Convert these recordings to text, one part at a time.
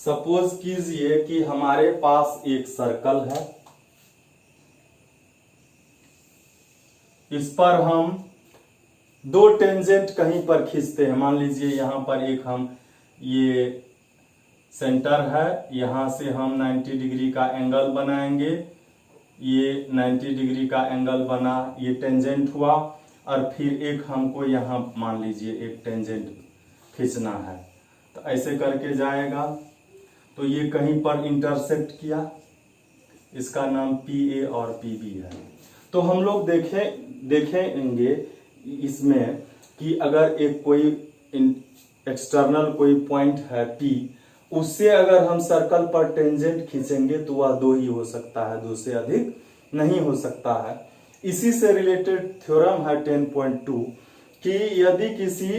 Suppose कीजिए कि हमारे पास एक सर्कल है, इस पर हम दो टेंजेंट कहीं पर खींचते हैं। मान लीजिए यहां पर एक हम ये सेंटर है, यहां से हम 90 डिग्री का एंगल बनाएंगे, ये 90 डिग्री का एंगल बना, ये टेंजेंट हुआ, और फिर एक हमको यहां मान लीजिए एक टेंजेंट खींचना है, तो ऐसे करके जाएगा, तो ये कहीं पर इंटरसेक्ट किया, इसका नाम PA और PB है। तो हम लोग देखेंगे इसमें कि अगर एक कोई एक्सटर्नल कोई पॉइंट है P, उससे अगर हम सर्कल पर टेंजेंट खींचेंगे तो वह दो ही हो सकता है, दो से अधिक नहीं हो सकता है। इसी से रिलेटेड थ्योरम है 10.2 कि यदि किसी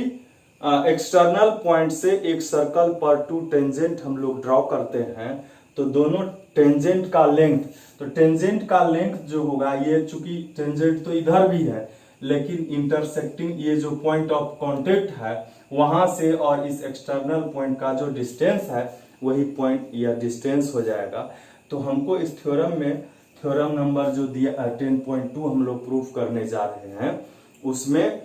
एक्सटर्नल पॉइंट से एक सर्कल पर टू टेंजेंट हम लोग ड्रॉ करते हैं, तो दोनों टेंजेंट का लेंथ, तो टेंजेंट का लेंथ जो होगा, ये चूंकि टेंजेंट तो इधर भी है, लेकिन इंटरसेक्टिंग ये जो पॉइंट ऑफ कांटेक्ट है वहां से और इस एक्सटर्नल पॉइंट का जो डिस्टेंस है वही पॉइंट या डिस्टेंस हो जाएगा। तो हमको इस थ्योरम में थ्योरम नंबर जो दिया 10.2 हम लोग प्रूफ करने जा रहे हैं, उसमें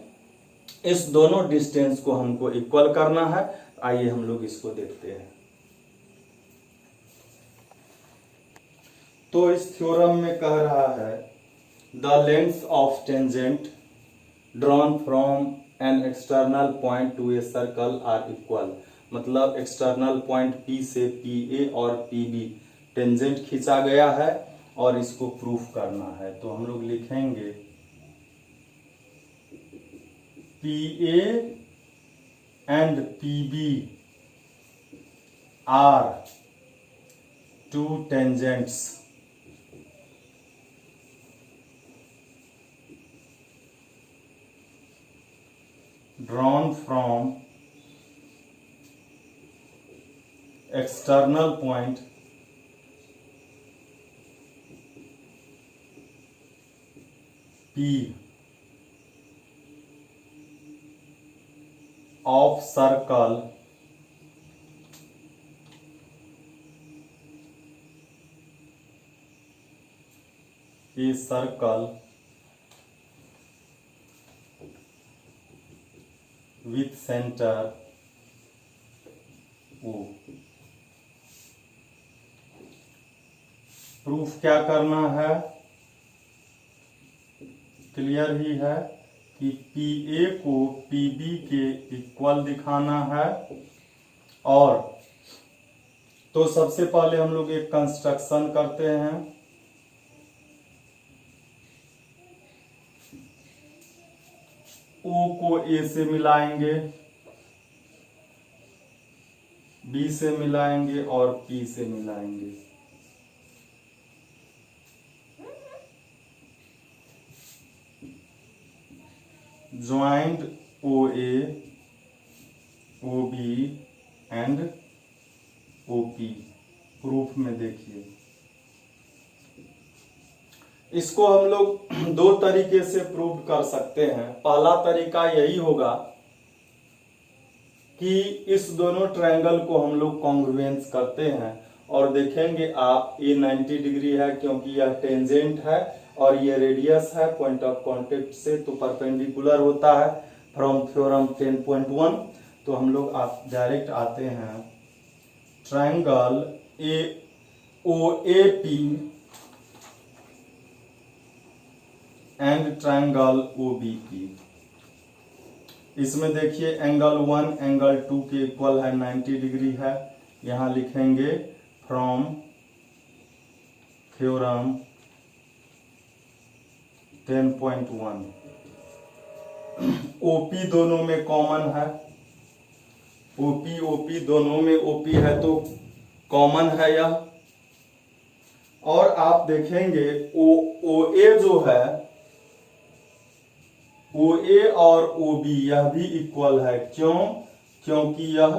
इस दोनों डिस्टेंस को हमको इक्वल करना है। आइए हम लोग इसको देखते हैं। तो इस थ्योरम में कह रहा है the length of tangent drawn from an external point to a circle are equal, मतलब एक्सटर्नल पॉइंट P से PA और PB टेंजेंट खींचा गया है और इसको प्रूफ करना है। तो हम लोग लिखेंगे PA and PB are two tangents drawn from external point P of circle a circle with center O। Proof क्या करना है, क्लियर ही है कि PA को PB के इक्वल दिखाना है। और तो सबसे पहले हम लोग एक कंस्ट्रक्शन करते हैं। O को A से मिलाएंगे, B से मिलाएंगे और P से मिलाएंगे। Joint OA, OB and OP। Proof में देखिए, इसको हम लोग दो तरीके से प्रूव कर सकते हैं। पहला तरीका यही होगा कि इस दोनों ट्रायंगल को हम लोग कॉन्ग्रुएंस करते हैं और देखेंगे आप, ये 90 डिग्री है क्योंकि यह टेंजेंट है और ये रेडियस है पॉइंट ऑफ कांटेक्ट से, तो परपेंडिकुलर होता है फ्रॉम थ्योरम 10.1। तो हम लोग आप डायरेक्ट आते हैं, triangle OAP and triangle OBP। इसमें देखिए एंगल 1 एंगल 2 के इक्वल है, 90 डिग्री है। यहां लिखेंगे फ्रॉम थ्योरम 10.1। OP दोनों में कॉमन है, OP दोनों में OP है तो कॉमन है यह। और आप देखेंगे OA जो है, OA और OB यह भी इक्वल है। क्यों? क्योंकि यह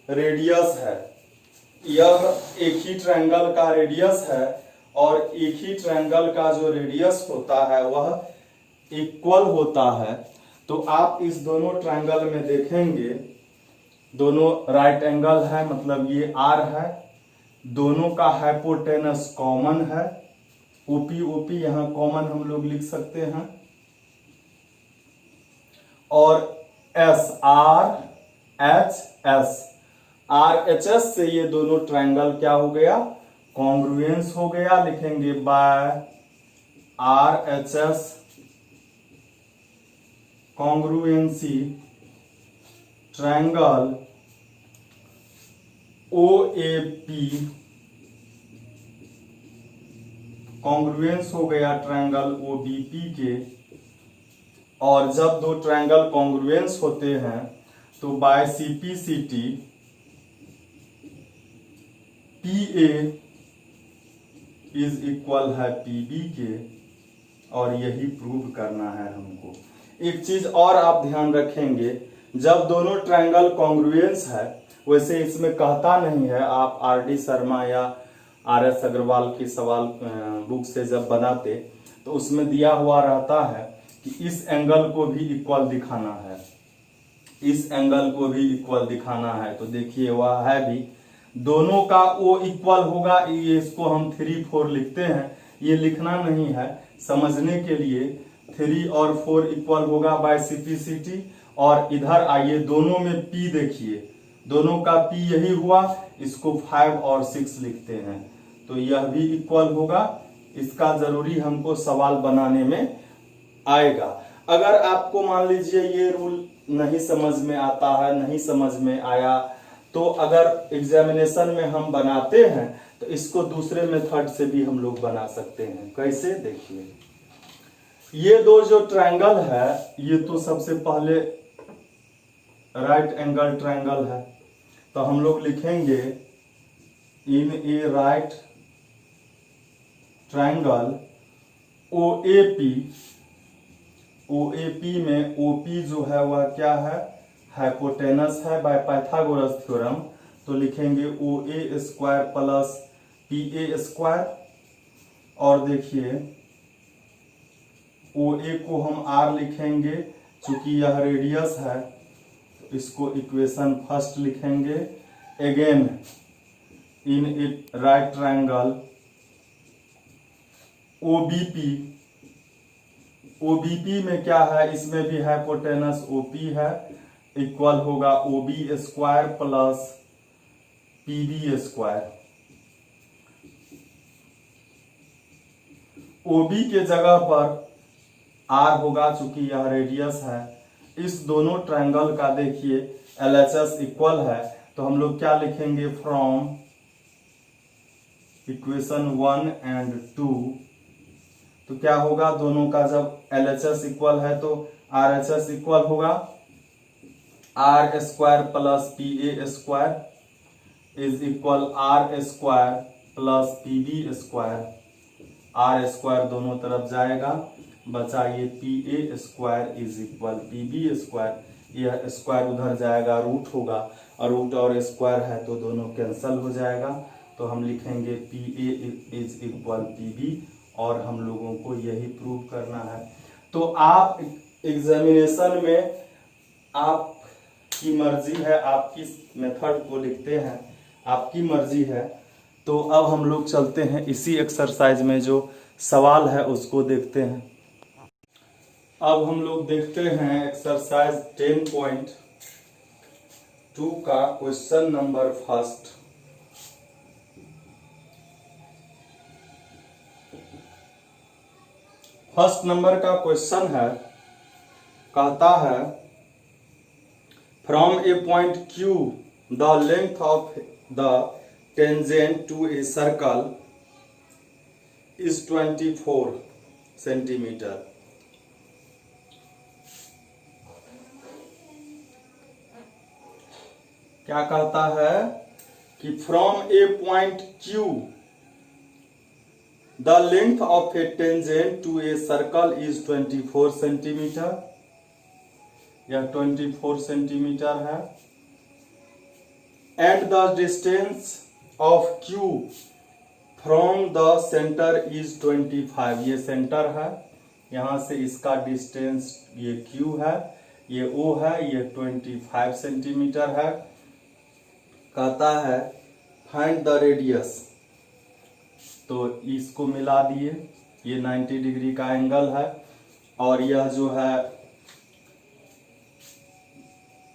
रेडियस है, यह एक ही ट्रायंगल का रेडियस है और एक ही ट्रायंगल का जो रेडियस होता है वह इक्वल होता है। तो आप इस दोनों ट्रायंगल में देखेंगे, दोनों राइट एंगल है, मतलब ये R है दोनों का हाइपोटेनस कॉमन है, ओपी ओपी यहां कॉमन हम लोग लिख सकते हैं, और S R H S, are H S से ये दोनों ट्रायंगल क्या हो गया, कॉन्ग्रुएंस हो गया। लिखेंगे by R H S congruency triangle O A P, congruence हो गया ट्रायंगल ओ बी पी के। और जब दो ट्रायंगल कॉन्ग्रुएंस होते हैं तो by CPCT P A is equal है पीबी के, और यही प्रूव करना है हमको। एक चीज और आप ध्यान रखेंगे, जब दोनों ट्रायंगल कॉन्ग्रुएंस है, वैसे इसमें कहता नहीं है, आप आर डी शर्मा या आर एस अग्रवाल की सवाल बुक से जब बनाते तो उसमें दिया हुआ रहता है कि इस एंगल को भी इक्वल दिखाना है, इस एंगल को भी इक्वल दिखाना है। तो देखिए वह है भी, दोनों का ओ इक्वल होगा, ये इसको हम 3 4 लिखते हैं, ये लिखना नहीं है, समझने के लिए 3 और 4 इक्वल होगा बाय सीपीसीटी। और इधर आइए, दोनों में पी देखिए, दोनों का पी यही हुआ, इसको 5 और 6 लिखते हैं, तो यह भी इक्वल होगा। इसका जरूरी हमको सवाल बनाने में आएगा। अगर आपको मान लीजिए ये रूल नहीं समझ में आता है, नहीं समझ में आया, तो अगर एग्जामिनेशन में हम बनाते हैं तो इसको दूसरे मेथड से भी हम लोग बना सकते हैं। कैसे, देखिए ये दो जो ट्रायंगल है, ये तो सबसे पहले राइट एंगल ट्रायंगल है, तो हम लोग लिखेंगे in a right triangle O A P, O A P में ओ पी जो है वह क्या है, हाइपोटेनस है बाय पाइथागोरस थ्योरम, तो लिखेंगे O A square plus P A square. और देखिए ओ ए को हम आर लिखेंगे, चूंकि यह रेडियस है तो इसको इक्वेशन फर्स्ट लिखेंगे। Again in it right triangle OBP, OBP में क्या है, इसमें भी हाइपोटेनस ओपी है, इक्वल होगा ओबी स्क्वायर प्लस पीबी स्क्वायर। ओबी के जगह पर आर होगा, चूंकि यह रेडियस है। इस दोनों ट्रायंगल का देखिए एलएचएस इक्वल है, तो हम लोग क्या लिखेंगे, फ्रॉम इक्वेशन 1 एंड 2, तो क्या होगा, दोनों का जब एलएचएस इक्वल है तो आरएचएस इक्वल होगा R square plus P A square is equal R square plus P B square. R square दोनों तरफ जाएगा, बचा ये P A square is equal P B square, यह स्क्वायर उधर जाएगा, रूट होगा, और रूट और स्क्वायर है तो दोनों कैंसल हो जाएगा, तो हम लिखेंगे P A is equal P B, और हम लोगों को यही प्रूव करना है। तो आप एग्जामिनेशन में आपकी मर्जी है, आप किस मेथड को लिखते हैं आपकी मर्जी है। तो अब हम लोग चलते हैं इसी एक्सरसाइज में जो सवाल है उसको देखते हैं। अब हम लोग देखते हैं एक्सरसाइज 10.2 का question number first. First number का क्वेश्चन है, कहता है from a point Q the length of the tangent to a circle is 24 centimetre. क्या कहता है कि from a point Q the length of a tangent to a circle is 24 centimetre, यह 24 centimetre है। And the distance of Q from the centre is 25, ये centre है, यहां से इसका डिस्टेंस ये Q है, ये O है, ये 25 सेंटीमीटर है। कहता है फाइंड द रेडियस। तो इसको मिला दिए, ये 90 डिग्री का एंगल है और यह जो है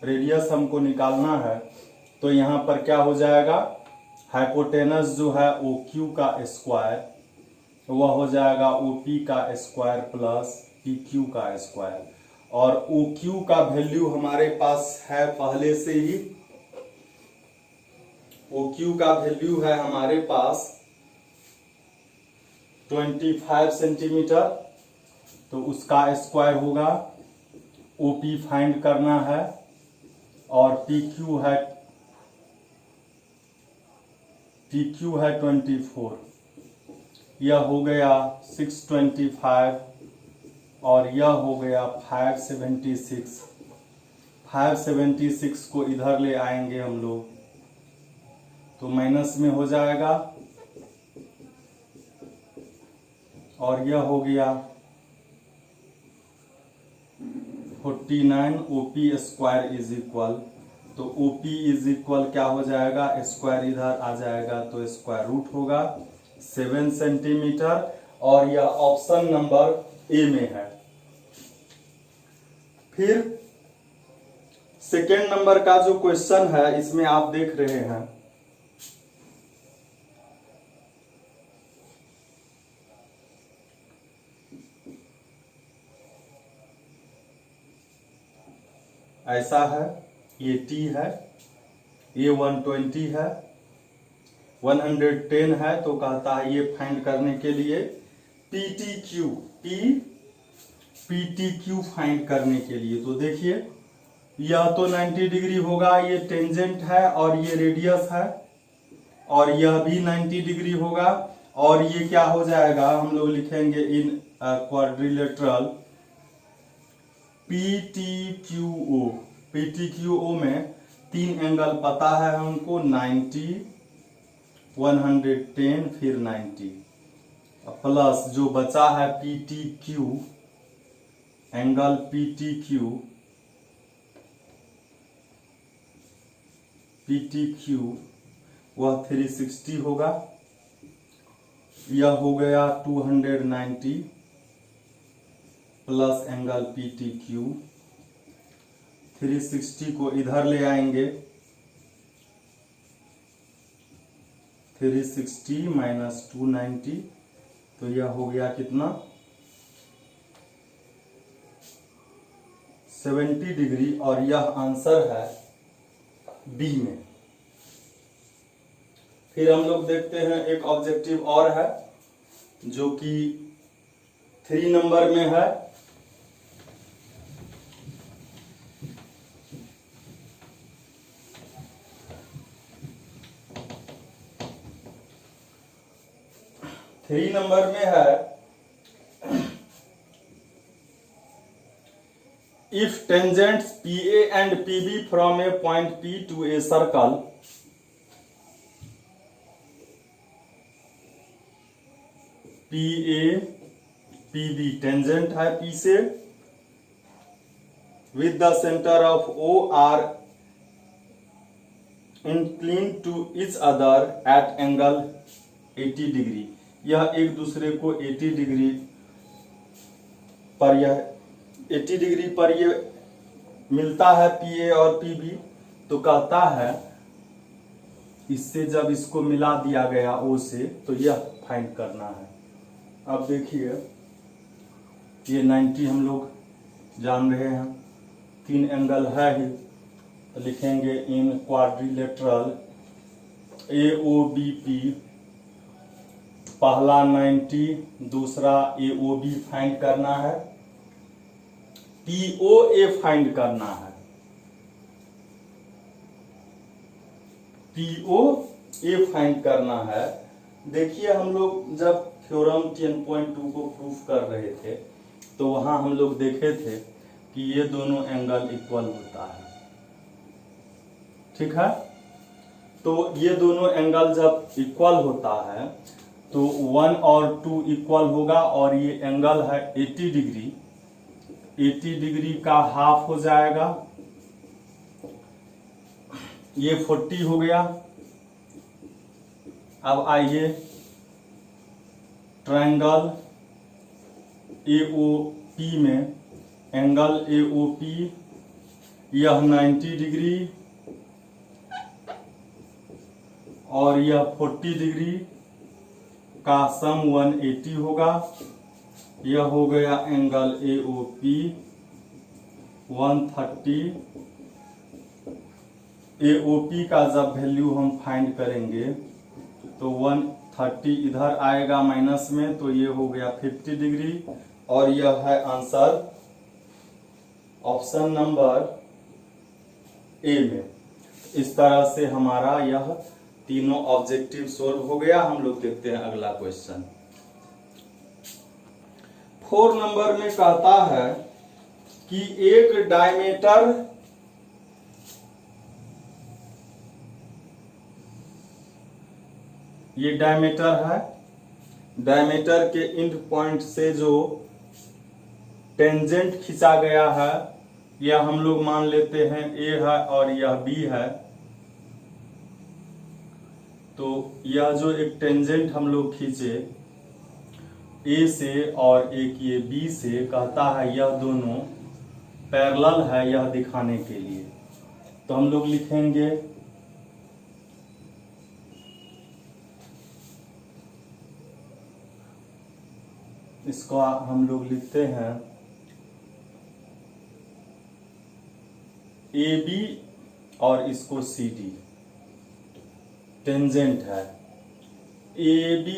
रेडियस हमको निकालना है। तो यहाँ पर क्या हो जाएगा, हाइपोटेनस जो है OQ का स्क्वायर वह हो जाएगा OP का स्क्वायर प्लस PQ का स्क्वायर। और OQ का वैल्यू हमारे पास है पहले से ही, OQ का वैल्यू है हमारे पास 25 सेंटीमीटर। तो उसका स्क्वायर होगा, OP फाइंड करना है और PQ है 24। यह हो गया 625 और यह हो गया 576। 576 को इधर ले आएंगे हम लोग तो माइनस में हो जाएगा और यह हो गया 49। OP स्क्वायर इज इक्वल, तो OP इज इक्वल क्या हो जाएगा, स्क्वायर इधर आ जाएगा तो स्क्वायर रूट होगा 7 सेंटीमीटर। और यह ऑप्शन नंबर ए में है। फिर सेकेंड नंबर का जो क्वेश्चन है इसमें आप देख रहे हैं ऐसा है, ये T है, ये 120 है, 110 है। तो कहता है ये फाइंड करने के लिए PTQ फाइंड करने के लिए। तो देखिए यह तो 90 डिग्री होगा, ये टेंजेंट है और ये रेडियस है, और यह भी 90 डिग्री होगा और ये क्या हो जाएगा, हम लोग लिखेंगे इन क्वाड्रिलेटरल PTQO में 3 एंगल पता है हमको, 90, 110 फिर 90 प्लस जो बचा है PTQ, एंगल PTQ वह 360 होगा। यह हो गया 290 प्लस एंगल PTQ। 360 को इधर ले आएंगे, 360 माइनस 290, तो यह हो गया कितना, 70 डिग्री। और यह आंसर है बी में। फिर हम लोग देखते हैं एक ऑब्जेक्टिव और है जो कि 3 नंबर में है। थ्री नंबर में है, if tangents PA and PB from a point P to a circle PA PB tangent है P से, with the center of O are inclined to each other at angle 80 degree. यह एक दूसरे को 80 degree पर, यह 80 डिग्री पर ये मिलता है PA और PB। तो कहता है इससे जब इसको मिला दिया गया O से तो यह फाइंड करना है। अब देखिए ये 90 हम लोग जान रहे हैं, 3 एंगल है ही, तो लिखेंगे इन क्वाड्रिलेटरल AOBP, पहला 90, दूसरा AOB फाइंड करना है, POA फाइंड करना है, POA फाइंड करना है। देखिए हम लोग जब थ्योरम 10.2 को प्रूफ कर रहे थे तो वहां हम लोग देखे थे कि ये दोनों एंगल इक्वल होता है, ठीक है। तो ये दोनों एंगल जब इक्वल होता है तो 1 और 2 इक्वल होगा, और ये एंगल है 80 डिग्री, 80 डिग्री का हाफ हो जाएगा, ये 40 हो गया, अब आइए ट्रायंगल AOP में, एंगल AOP यह 90 डिग्री और यह 40 डिग्री का सम 180 होगा। यह हो गया एंगल AOP 130। AOP का जब वैल्यू हम फाइंड करेंगे तो 130 इधर आएगा माइनस में, तो ये हो गया 50 डिग्री और यह है आंसर ऑप्शन नंबर ए में। इस तरह से हमारा यह तीनों ऑब्जेक्टिव सोल्व हो गया। हम लोग देखते हैं अगला क्वेश्चन। 4 नंबर में कहता है कि एक डायमीटर ये डायमीटर है, डायमीटर के एंड पॉइंट से जो टेंजेंट खींचा गया है यह हम लोग मान लेते हैं ए है और यह बी है। तो यह जो एक टेंजेंट हम लोग खींचे ए से और एक ये बी से, कहता है यह दोनों पैरेलल है, यह दिखाने के लिए। तो हम लोग लिखेंगे इसको हम लोग लिखते हैं AB और इसको CD टेंजेंट है। AB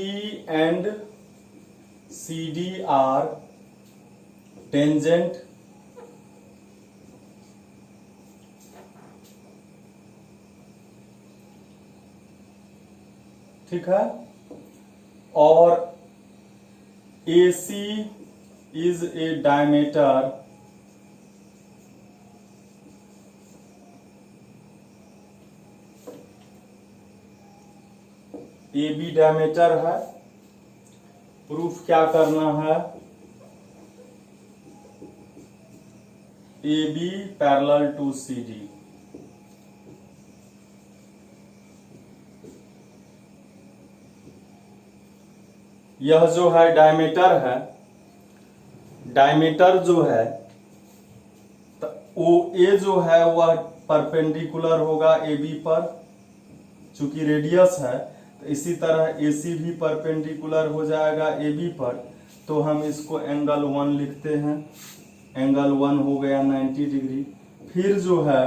and CD are tangent ठीक है, और AC is a diameter AB diameter है। प्रूफ क्या करना है, AB पैरेलल टू CD। यह जो है डायमीटर है, डायमीटर जो है OA जो है वह परपेंडिकुलर होगा AB पर, चूंकि रेडियस है। तो इसी तरह AC भी परपेंडिकुलर हो जाएगा AB पर, तो हम इसको एंगल 1 लिखते हैं। एंगल 1 हो गया 90 डिग्री। फिर जो है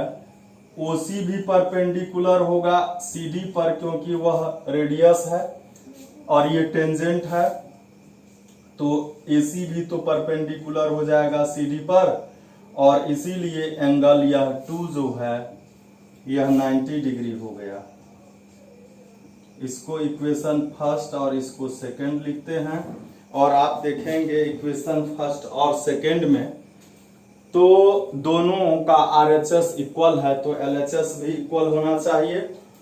OC भी परपेंडिकुलर होगा CD पर, क्योंकि वह रेडियस है और ये टेंजेंट है। तो AC भी तो परपेंडिकुलर हो जाएगा CD पर, और इसीलिए एंगल यह 2 जो है यह 90 डिग्री हो गया। इसको इक्वेशन फर्स्ट और इसको सेकंड लिखते हैं। और आप देखेंगे इक्वेशन फर्स्ट और सेकंड में तो दोनों का RHS इक्वल है, तो LHS भी इक्वल होना चाहिए।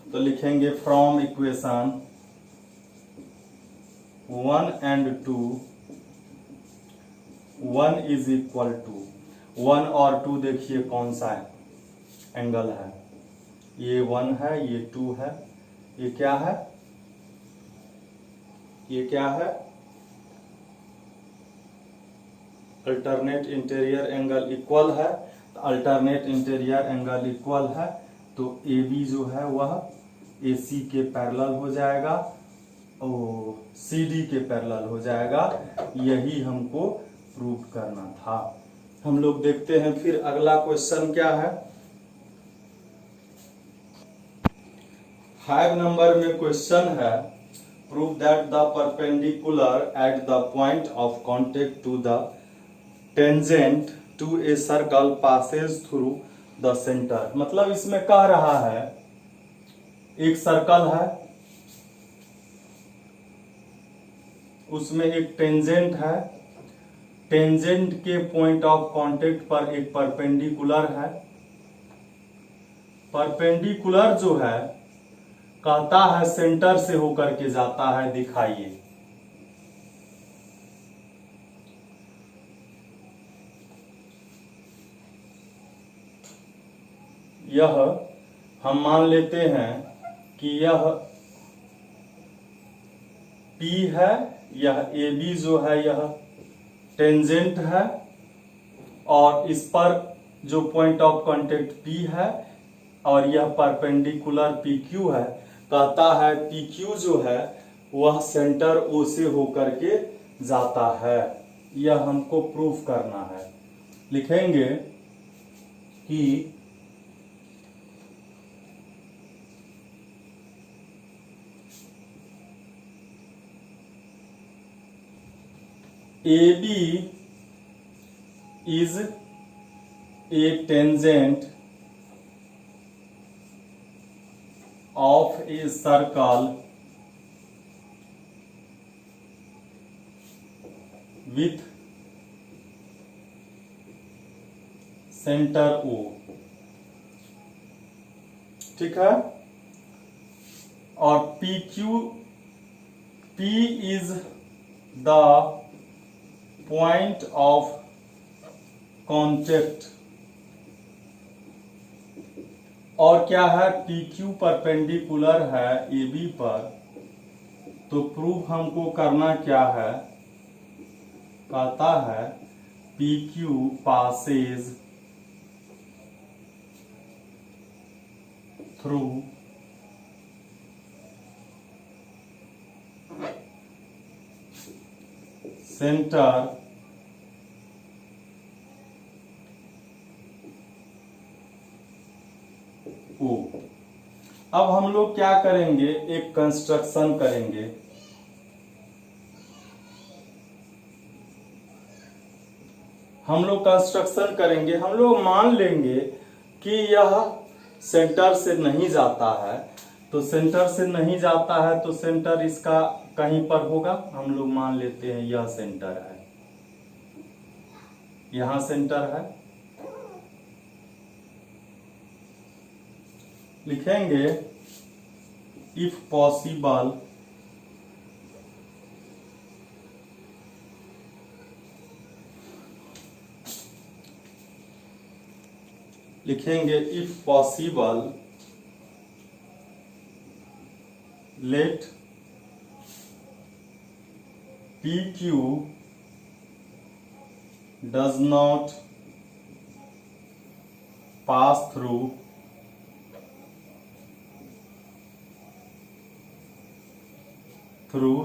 तो लिखेंगे from equation 1 and 2 1 is equal to 1 और 2 देखिए कौन सा एंगल है, ये 1 है, ये 2 है, ये क्या है, ये क्या है, अल्टरनेट इंटीरियर एंगल इक्वल है। तो अल्टरनेट इंटीरियर एंगल इक्वल है, तो AB जो है वह AC के पैरेलल हो जाएगा और CD के पैरेलल हो जाएगा। यही हमको प्रूव करना था। हम लोग देखते हैं फिर अगला क्वेश्चन क्या है। 5 नंबर में क्वेश्चन है, prove that the perpendicular at the point of contact to the tangent to a circle passes through the centre. मतलब इसमें कह रहा है एक सर्कल है, उसमें एक टेंजेंट है, टेंजेंट के पॉइंट ऑफ कांटेक्ट पर एक परपेंडिकुलर है। परपेंडिकुलर जो है कहता है सेंटर से होकर के जाता है, दिखाइए। यह हम मान लेते हैं कि यह P है, यह AB जो है यह टेंजेंट है, और इस पर जो पॉइंट ऑफ कांटेक्ट P है और यह परपेंडिकुलर PQ है। कहता है PQ जो है वह सेंटर O से होकर के जाता है, यह हमको प्रूफ करना है। लिखेंगे कि AB is a tangent of a circle with center O। ठीक है, और PQ, P is the point of contact, और क्या है, PQ परपेंडिकुलर है AB पर, तो प्रूफ हमको करना क्या है, कहता है PQ passes through centre O। अब हम लोग क्या करेंगे, एक कंस्ट्रक्शन करेंगे। हम लोग कंस्ट्रक्शन करेंगे, हम लोग मान लेंगे कि यह सेंटर से नहीं जाता है, तो सेंटर से नहीं जाता है तो सेंटर इसका कहीं पर होगा। हम लोग मान लेते हैं यह सेंटर है, यहां सेंटर है। लिखेंगे इफ पॉसिबल लिखेंगे if possible let PQ does not pass through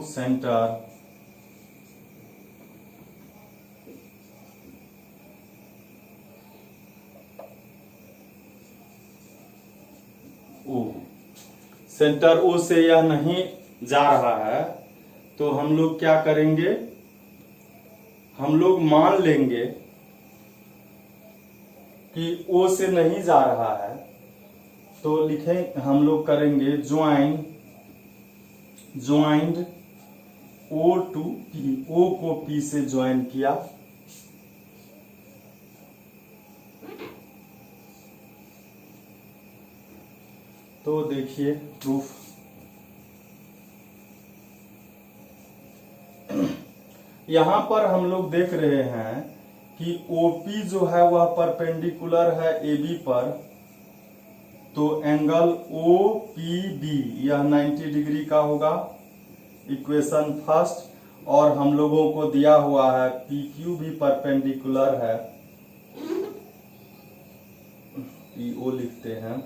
center O। Centre O से यह नहीं जा रहा है, तो हम लोग क्या करेंगे, हम लोग मान लेंगे कि O से नहीं जा रहा है, तो लिखें, हम लोग करेंगे joined O to P, O को P से ज्वाइन किया, तो देखिए प्रूफ। यहां पर हम लोग देख रहे हैं कि OP जो है वह परपेंडिकुलर है AB पर, तो एंगल OPB यह 90 डिग्री का होगा, इक्वेशन फर्स्ट। और हम लोगों को दिया हुआ है PQ भी परपेंडिकुलर है, PO लिखते हैं,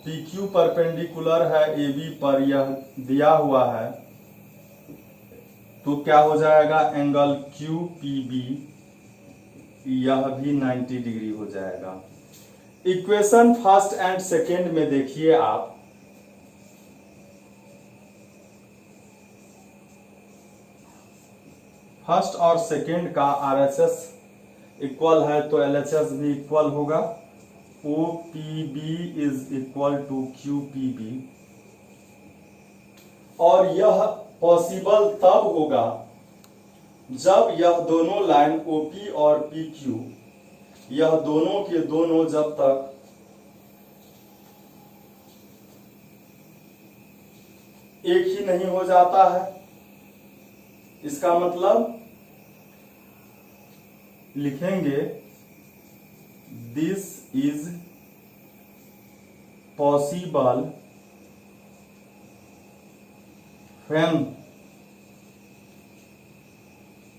PQ परपेंडिकुलर है AB पर, यह दिया हुआ है, तो क्या हो जाएगा, एंगल QPB यह भी 90 डिग्री हो जाएगा। इक्वेशन फर्स्ट एंड सेकेंड में देखिए आप, फर्स्ट और सेकेंड का RHS इक्वल है तो LHS भी इक्वल होगा। OPB is equal to QPB, और यह पॉसिबल तब होगा जब यह दोनों लाइन OP और PQ, यह दोनों के दोनों जब तक एक ही नहीं हो जाता है, इसका मतलब लिखेंगे this is possible when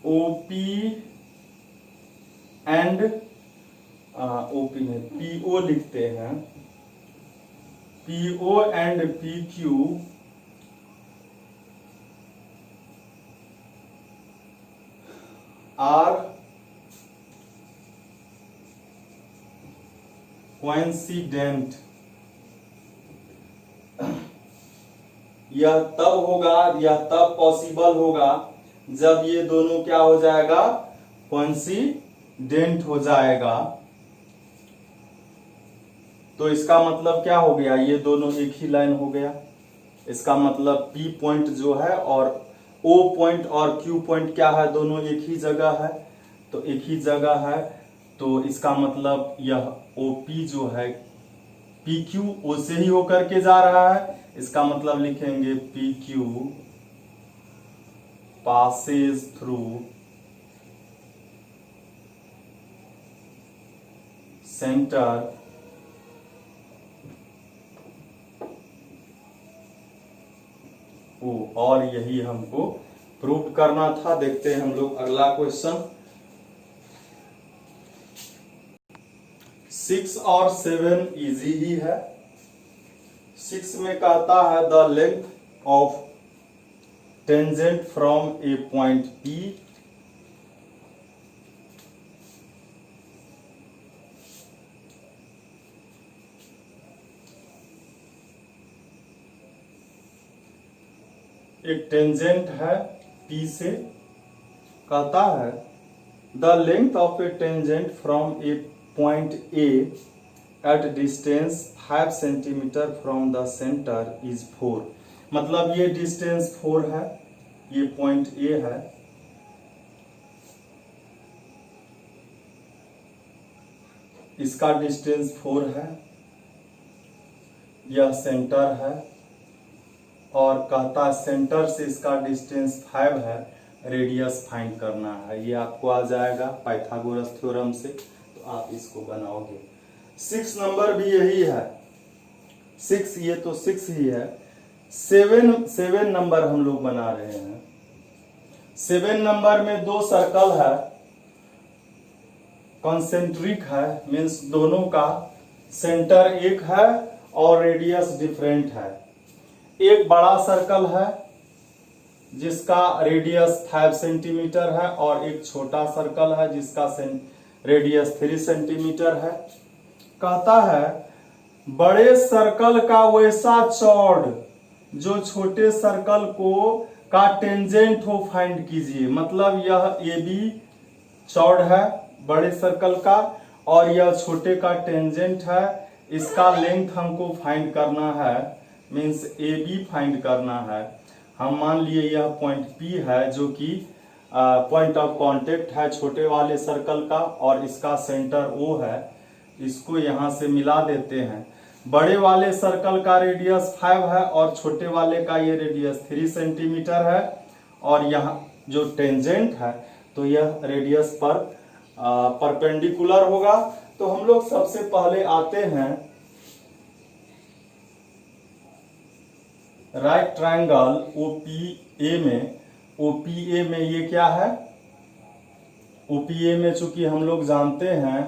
OP and OP में PO लिखते हैं, PO and PQ are coincident. यह तब होगा, यह तब पॉसिबल होगा जब ये दोनों क्या हो जाएगा, कोइंसिडेंट हो जाएगा। तो इसका मतलब क्या हो गया, ये दोनों एक ही लाइन हो गया। इसका मतलब P पॉइंट जो है और O पॉइंट और Q पॉइंट क्या है, दोनों एक ही जगह है। तो एक ही जगह है, तो इसका मतलब यह OP जो है PQ O से ही होकर के जा रहा है। इसका मतलब लिखेंगे PQ passes through center O, और यही हमको प्रूव करना था। देखते हैं हम लोग अगला क्वेश्चन। 6 और 7 इजी ही है। 6 में कहता है the length of tangent from a point P एक टेंजेंट है P से, कहता है the length of a tangent from a point A at distance 5 centimetre from the centre is 4। मतलब ये डिस्टेंस 4 है, ये पॉइंट A है, इसका डिस्टेंस 4 है, यह सेंटर है, और कहता है सेंटर से इसका डिस्टेंस 5 है, रेडियस फाइंड करना है। ये आपको आ जाएगा पाइथागोरस थ्योरम से, तो आप इसको बनाओगे। 6 नंबर भी यही है, 6, ये तो 6 ही है। 7 नंबर हम लोग बना रहे हैं। 7 नंबर में 2 सर्कल है, कॉन्सेंट्रिक है, मीन्स दोनों का सेंटर एक है और रेडियस डिफरेंट है। एक बड़ा सर्कल है जिसका रेडियस 5 सेंटीमीटर है, और एक छोटा सर्कल है जिसका रेडियस 3 सेंटीमीटर है। कहता है बड़े सर्कल का वैसा चौड़ जो छोटे सर्कल को का टेंजेंट हो फाइंड कीजिए। मतलब यह AB चौड़ है बड़े सर्कल का, और यह छोटे का टेंजेंट है। इसका लेंथ हमको फाइंड करना है, मीन्स AB फाइंड करना है। हम मान लिए यह पॉइंट P है जो कि पॉइंट ऑफ कांटेक्ट है छोटे वाले सर्कल का, और इसका सेंटर O है। इसको यहाँ से मिला देते हैं। बड़े वाले सर्कल का रेडियस 5 है और छोटे वाले का ये रेडियस 3 सेंटीमीटर है, और यहाँ जो टेंजेंट है तो यह रेडियस पर परपेंडिकुलर होगा। तो हम लोग सबसे पहले आते हैं राइट ट्रायंगल OPA में। OPA में ये क्या है, OPA में चूंकि हम लोग जानते हैं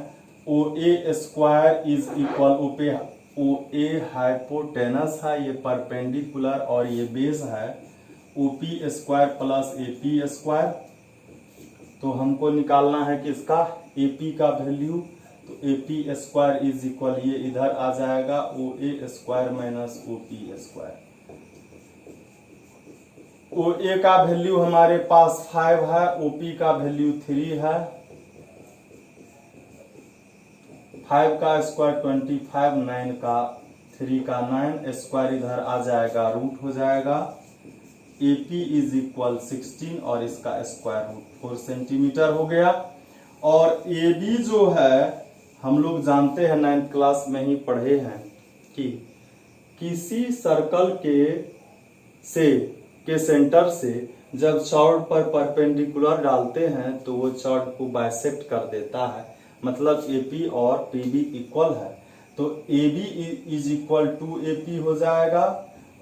OA square is equal, OA hypotenuse है, ये परपेंडिकुलर, और ये बेस है OP square plus AP square. तो हमको निकालना है कि इसका AP का वैल्यू, तो AP स्क्वायर इज इक्वल, ये इधर आ जाएगा OA square minus OP square. OA का वैल्यू हमारे पास 5 है, OP का वैल्यू 3 है। 5 का स्क्वायर 25, 9 का 3 का 9, स्क्वायर इधर आ जाएगा, रूट हो जाएगा। AP इज इक्वल 16 और इसका स्क्वायर रूट 4 सेंटीमीटर हो गया। और AB जो है हम लोग जानते हैं 9th क्लास में ही पढ़े हैं कि किसी सर्कल के सेंटर से जब चौड़ पर परपेंडिकुलर डालते हैं तो वो चौड़ को बाइसेक्ट कर देता है। मतलब AP और PB इक्वल है, तो AB is equal to AP हो जाएगा,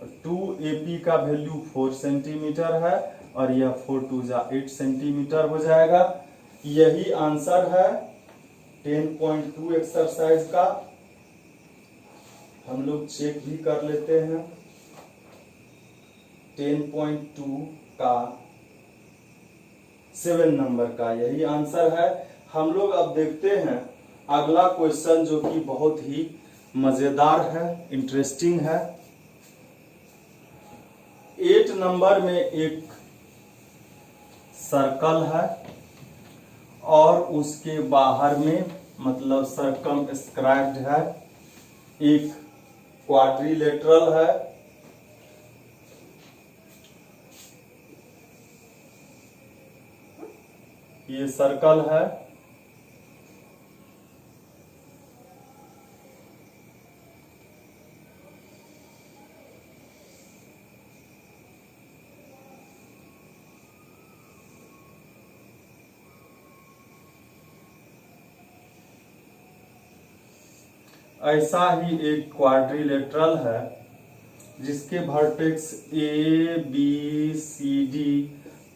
2AP का वैल्यू 4 सेंटीमीटर है और यह 4 2 जा 8 सेंटीमीटर हो जाएगा। यही आंसर है 10.2 एक्सरसाइज का। हम लोग चेक भी कर लेते हैं। 10.2 का 7 नंबर का यही आंसर है। हम लोग अब देखते हैं अगला क्वेश्चन, जो कि बहुत ही मजेदार है, इंटरेस्टिंग है। 8 नंबर में एक सर्कल है और उसके बाहर में मतलब सर्कमस्क्राइब्ड है, एक क्वाड्रिलेटरल है। ये सर्कल है। ऐसा ही एक क्वाड्रिलेटरल है जिसके vertex A B C D,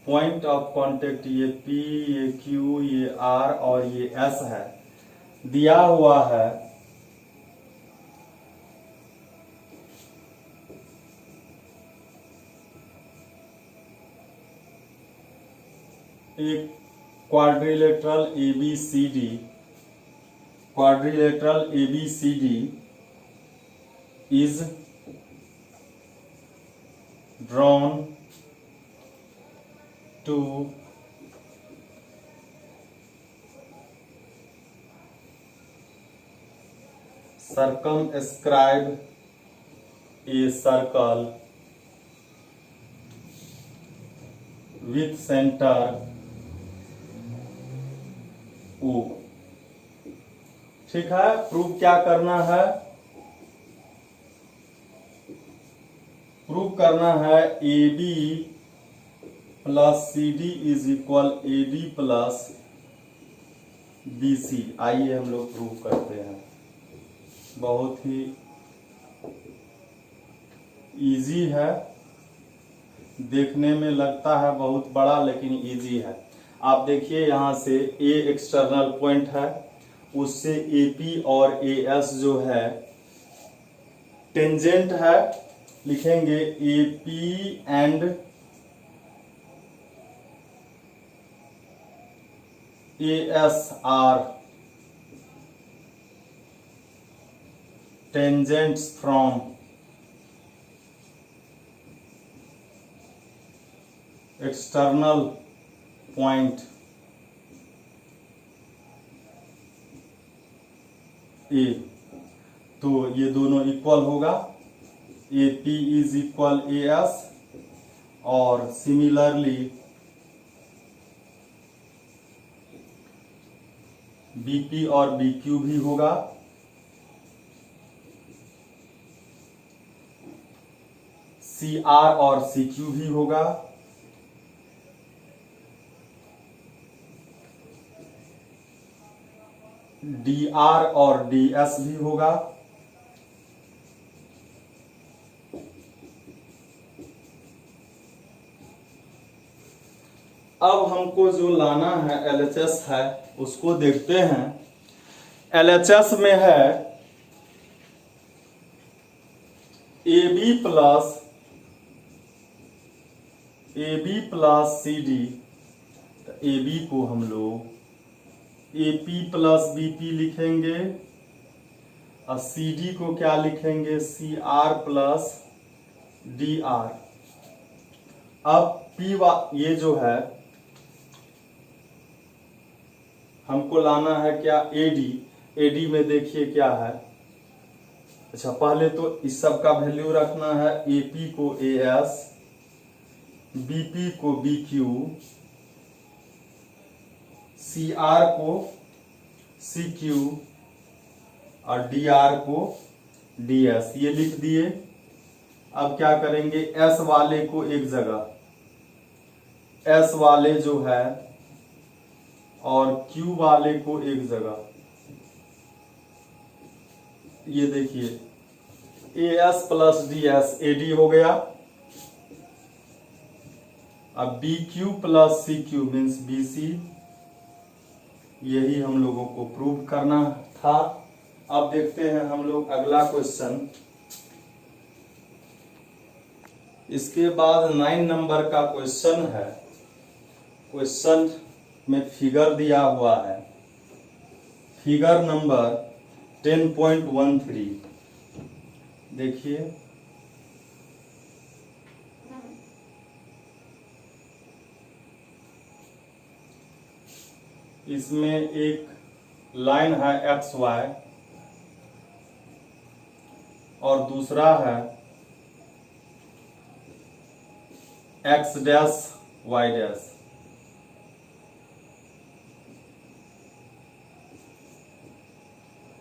point of contact ये P, ये Q, ये R और ये S है, दिया हुआ है। एक quadrilateral ABCD, quadrilateral ABCD is drawn to circumscribe a circle with center O। ठीक है, प्रूफ क्या करना है? प्रूफ करना है AB plus CD is equal AD plus BC। आइए हम लोग प्रूफ करते हैं। बहुत ही इजी है, देखने में लगता है बहुत बड़ा लेकिन इजी है। आप देखिए यहाँ से A एक्सटर्नल पॉइंट है, उससे AP और AS जो है टेंजेंट है। लिखेंगे AP and AS are tangents from external point A। तो ये दोनों इक्वल होगा, AP इज इक्वल AS और सिमिलरली BP और BQ भी होगा। CR और CQ भी होगा। DR और DS भी होगा। अब हमको जो लाना है LHS है, उसको देखते हैं। LHS में है AB प्लस CD। तो AB को हम लोग AP प्लस BP लिखेंगे और CD को क्या लिखेंगे? CR plus DR। अब ये जो है हमको लाना है क्या? AD में देखिए क्या है। अच्छा, पहले तो इस सब का वैल्यू रखना है। AP को AS, BP को BQ, CR को CQ और DR को DS, ये लिख दिए। अब क्या करेंगे? S वाले को एक जगह, S वाले जो है और Q वाले को एक जगह। ये देखिए AS प्लस DS AD हो गया। अब BQ plus CQ means BC, यही हम लोगों को प्रूव करना था। अब देखते हैं हम लोग अगला क्वेश्चन। इसके बाद 9 नंबर का क्वेश्चन है। क्वेश्चन में फिगर दिया हुआ है, फिगर नंबर 10.13 देखिए। इसमें एक लाइन है XY और दूसरा है X डैश Y डैश।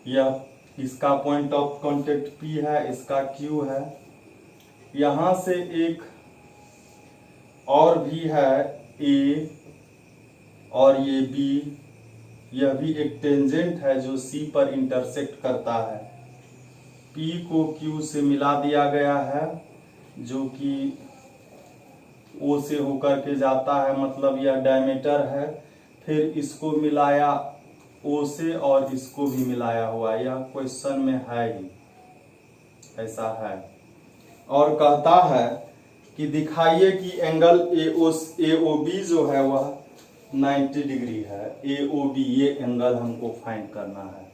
यह इसका पॉइंट ऑफ कांटेक्ट P है, इसका Q है। यहां से एक और भी है A और ये B, यह भी एक टेंजेंट है जो C पर इंटरसेक्ट करता है। P को Q से मिला दिया गया है जो कि O से होकर के जाता है, मतलब यह डायमीटर है। फिर इसको मिलाया O से और इसको भी मिलाया हुआ, यह क्वेश्चन में है ही, ऐसा है। और कहता है कि दिखाइए कि एंगल AOB जो है वह 90 डिग्री है। AOB ये एंगल हमको फाइंड करना है।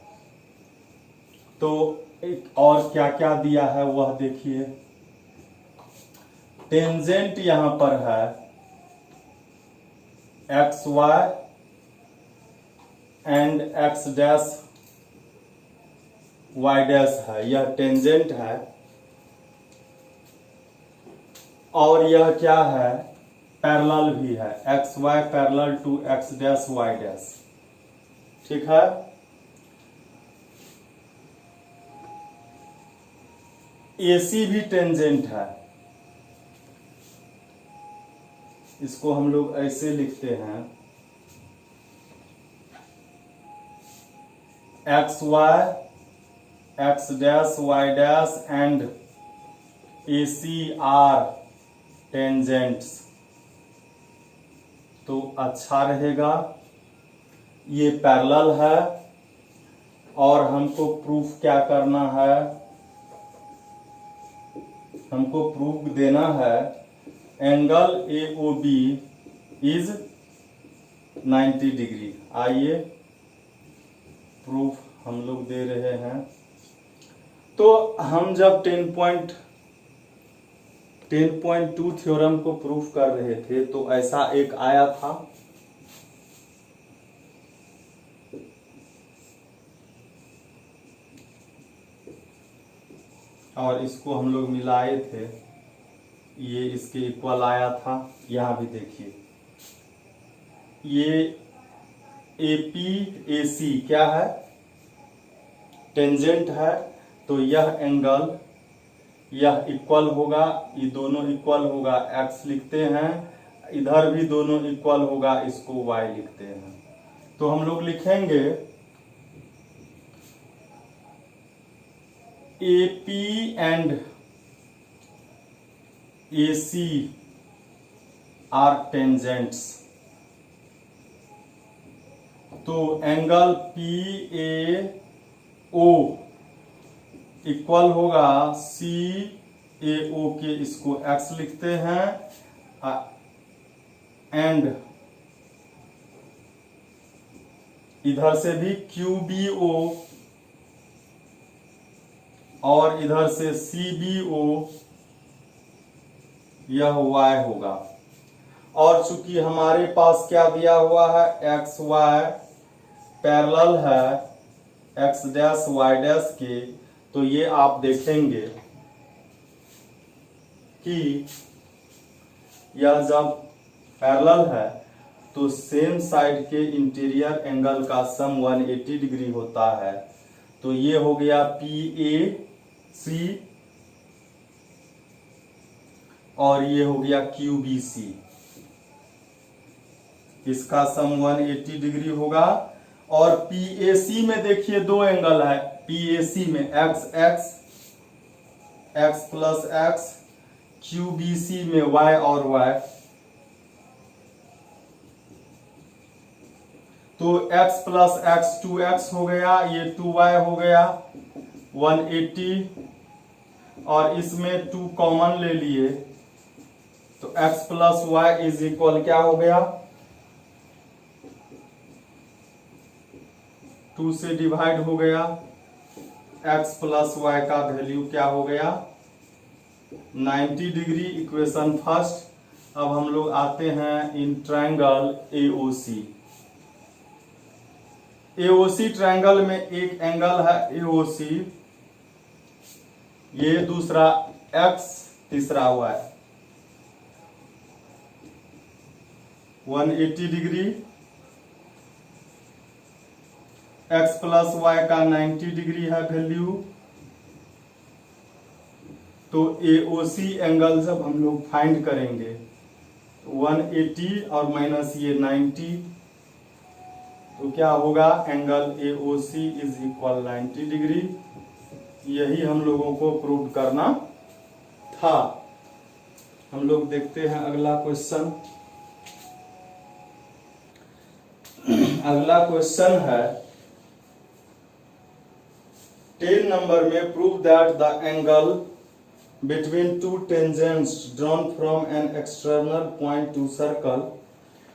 तो एक और क्या क्या दिया है वह देखिए। टेंजेंट यहां पर है XY and X dash Y dash है, यह टेंजेंट है। और यह क्या है, पैरेलल भी है, XY parallel to X dash Y dash, ठीक है। AC भी टेंजेंट है, इसको हम लोग ऐसे लिखते हैं XY X dash Y dash and AC are tangents, तो अच्छा रहेगा। ये पैरेलल है और हमको प्रूफ क्या करना है, हमको प्रूफ देना है एंगल AOB इज 90 डिग्री। आइए प्रूफ हम लोग दे रहे हैं। तो हम जब 10.2 थ्योरम को प्रूफ कर रहे थे तो ऐसा एक आया था, और इसको हम लोग मिलाए थे, ये इसके इक्वल आया था। यहां भी देखिए ये AP AC क्या है, टेंजेंट है। तो यह एंगल यह इक्वल होगा, ये दोनों इक्वल होगा, X लिखते हैं। इधर भी दोनों इक्वल होगा, इसको Y लिखते हैं। तो हम लोग लिखेंगे AP and AC are tangents. तो एंगल PAO इक्वल होगा CAO के, इसको X लिखते हैं। एंड इधर से भी QBO और इधर से CBO, यह Y होगा। और चूंकि हमारे पास क्या दिया हुआ है, XY पैरेलल है X डैश Y डैश के, तो ये आप देखेंगे कि यह जब पैरेलल है तो सेम साइड के इंटीरियर एंगल का सम 180 डिग्री होता है। तो ये हो गया PAC और ये हो गया QBC, इसका सम 180 डिग्री होगा। और PAC में देखिए दो एंगल है, PAC में XX x plus x, QBC में y और y, तो x प्लस एक्स 2x हो गया, ये 2y हो गया 180, और इसमें 2 कॉमन ले लिए तो x plus y is equal क्या हो गया, 2 से डिवाइड हो गया, x प्लस वाई का वैल्यू क्या हो गया 90 डिग्री, इक्वेशन फर्स्ट। अब हम लोग आते हैं in triangle AOC। AOC triangle में एक एंगल है AOC, ये दूसरा x, तीसरा y, 180 degree, x plus y का 90 डिग्री है वैल्यू। तो AOC एंगल जब हम लोग फाइंड करेंगे 180 और माइनस ये 90, तो क्या होगा, angle AOC is equal 90 degree. यही हम लोगों को प्रूव करना था। हम लोग देखते हैं अगला क्वेश्चन। अगला क्वेश्चन है 10 नंबर में, prove that the angle between two tangents drawn from an external point to circle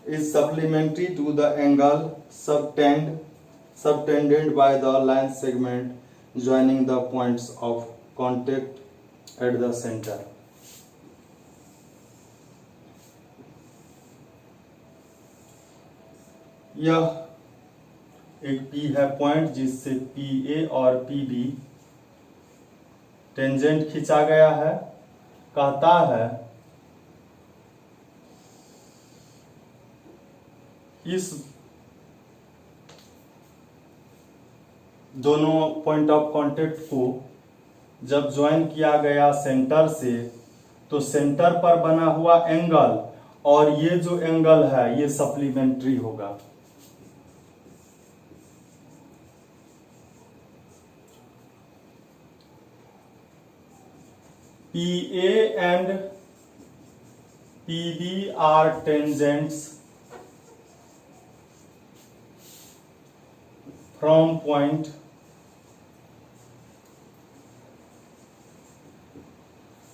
is supplementary to the angle subtended by the line segment joining the points of contact at the center. यह एक P है point जिससे PA और PB tangent खींचा गया है। कहता है इस दोनों पॉइंट ऑफ कांटेक्ट को जब ज्वाइन किया गया सेंटर से, तो सेंटर पर बना हुआ एंगल और ये जो एंगल है ये सप्लीमेंट्री होगा। PA and PB are tangents from point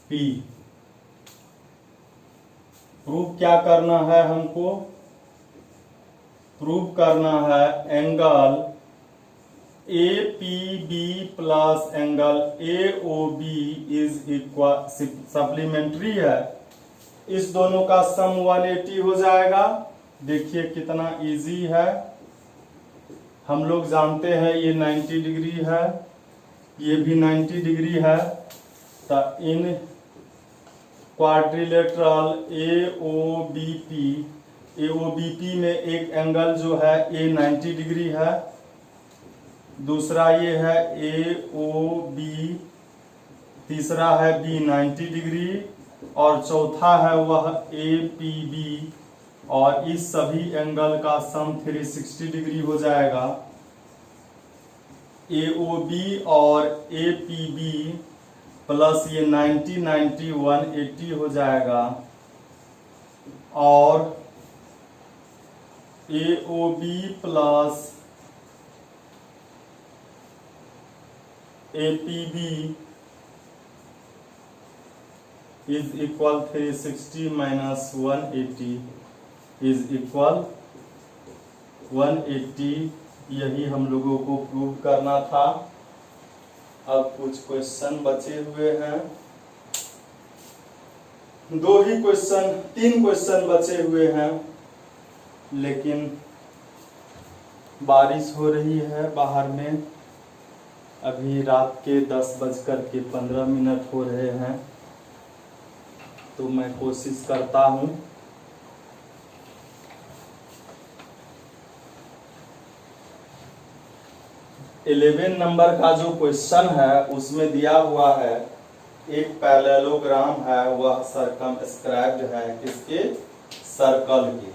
P। Prove क्या करना है हमको, प्रूव करना है angle APB plus angle AOB is equal, supplementary है, इस दोनों का सम 180 हो जाएगा। देखिए कितना इजी है, हम लोग जानते हैं ये 90 डिग्री है, ये भी 90 डिग्री है, तो इन क्वाड्रिलेटरल AOBP में एक एंगल जो है A 90 डिग्री है, दूसरा ये है AOB, तीसरा है B 90 डिग्री, और चौथा है वह APB, और इस सभी एंगल का सम 360 डिग्री हो जाएगा। AOB और APB प्लस ये 90 90 180 हो जाएगा, और AOB plus APB is equal 360 minus 180 is equal 180। यही हम लोगों को प्रूव करना था। अब कुछ क्वेश्चन बचे हुए हैं, तीन क्वेश्चन बचे हुए हैं, लेकिन बारिश हो रही है बाहर में। अभी रात के 10:15 हो रहे हैं, तो मैं कोशिश करता हूँ इलेवन नंबर का जो क्वेश्चन है उसमें दिया हुआ है एक पैरेललोग्राम है, वह सर्कमस्क्राइब्ड है किसके, सर्कल के,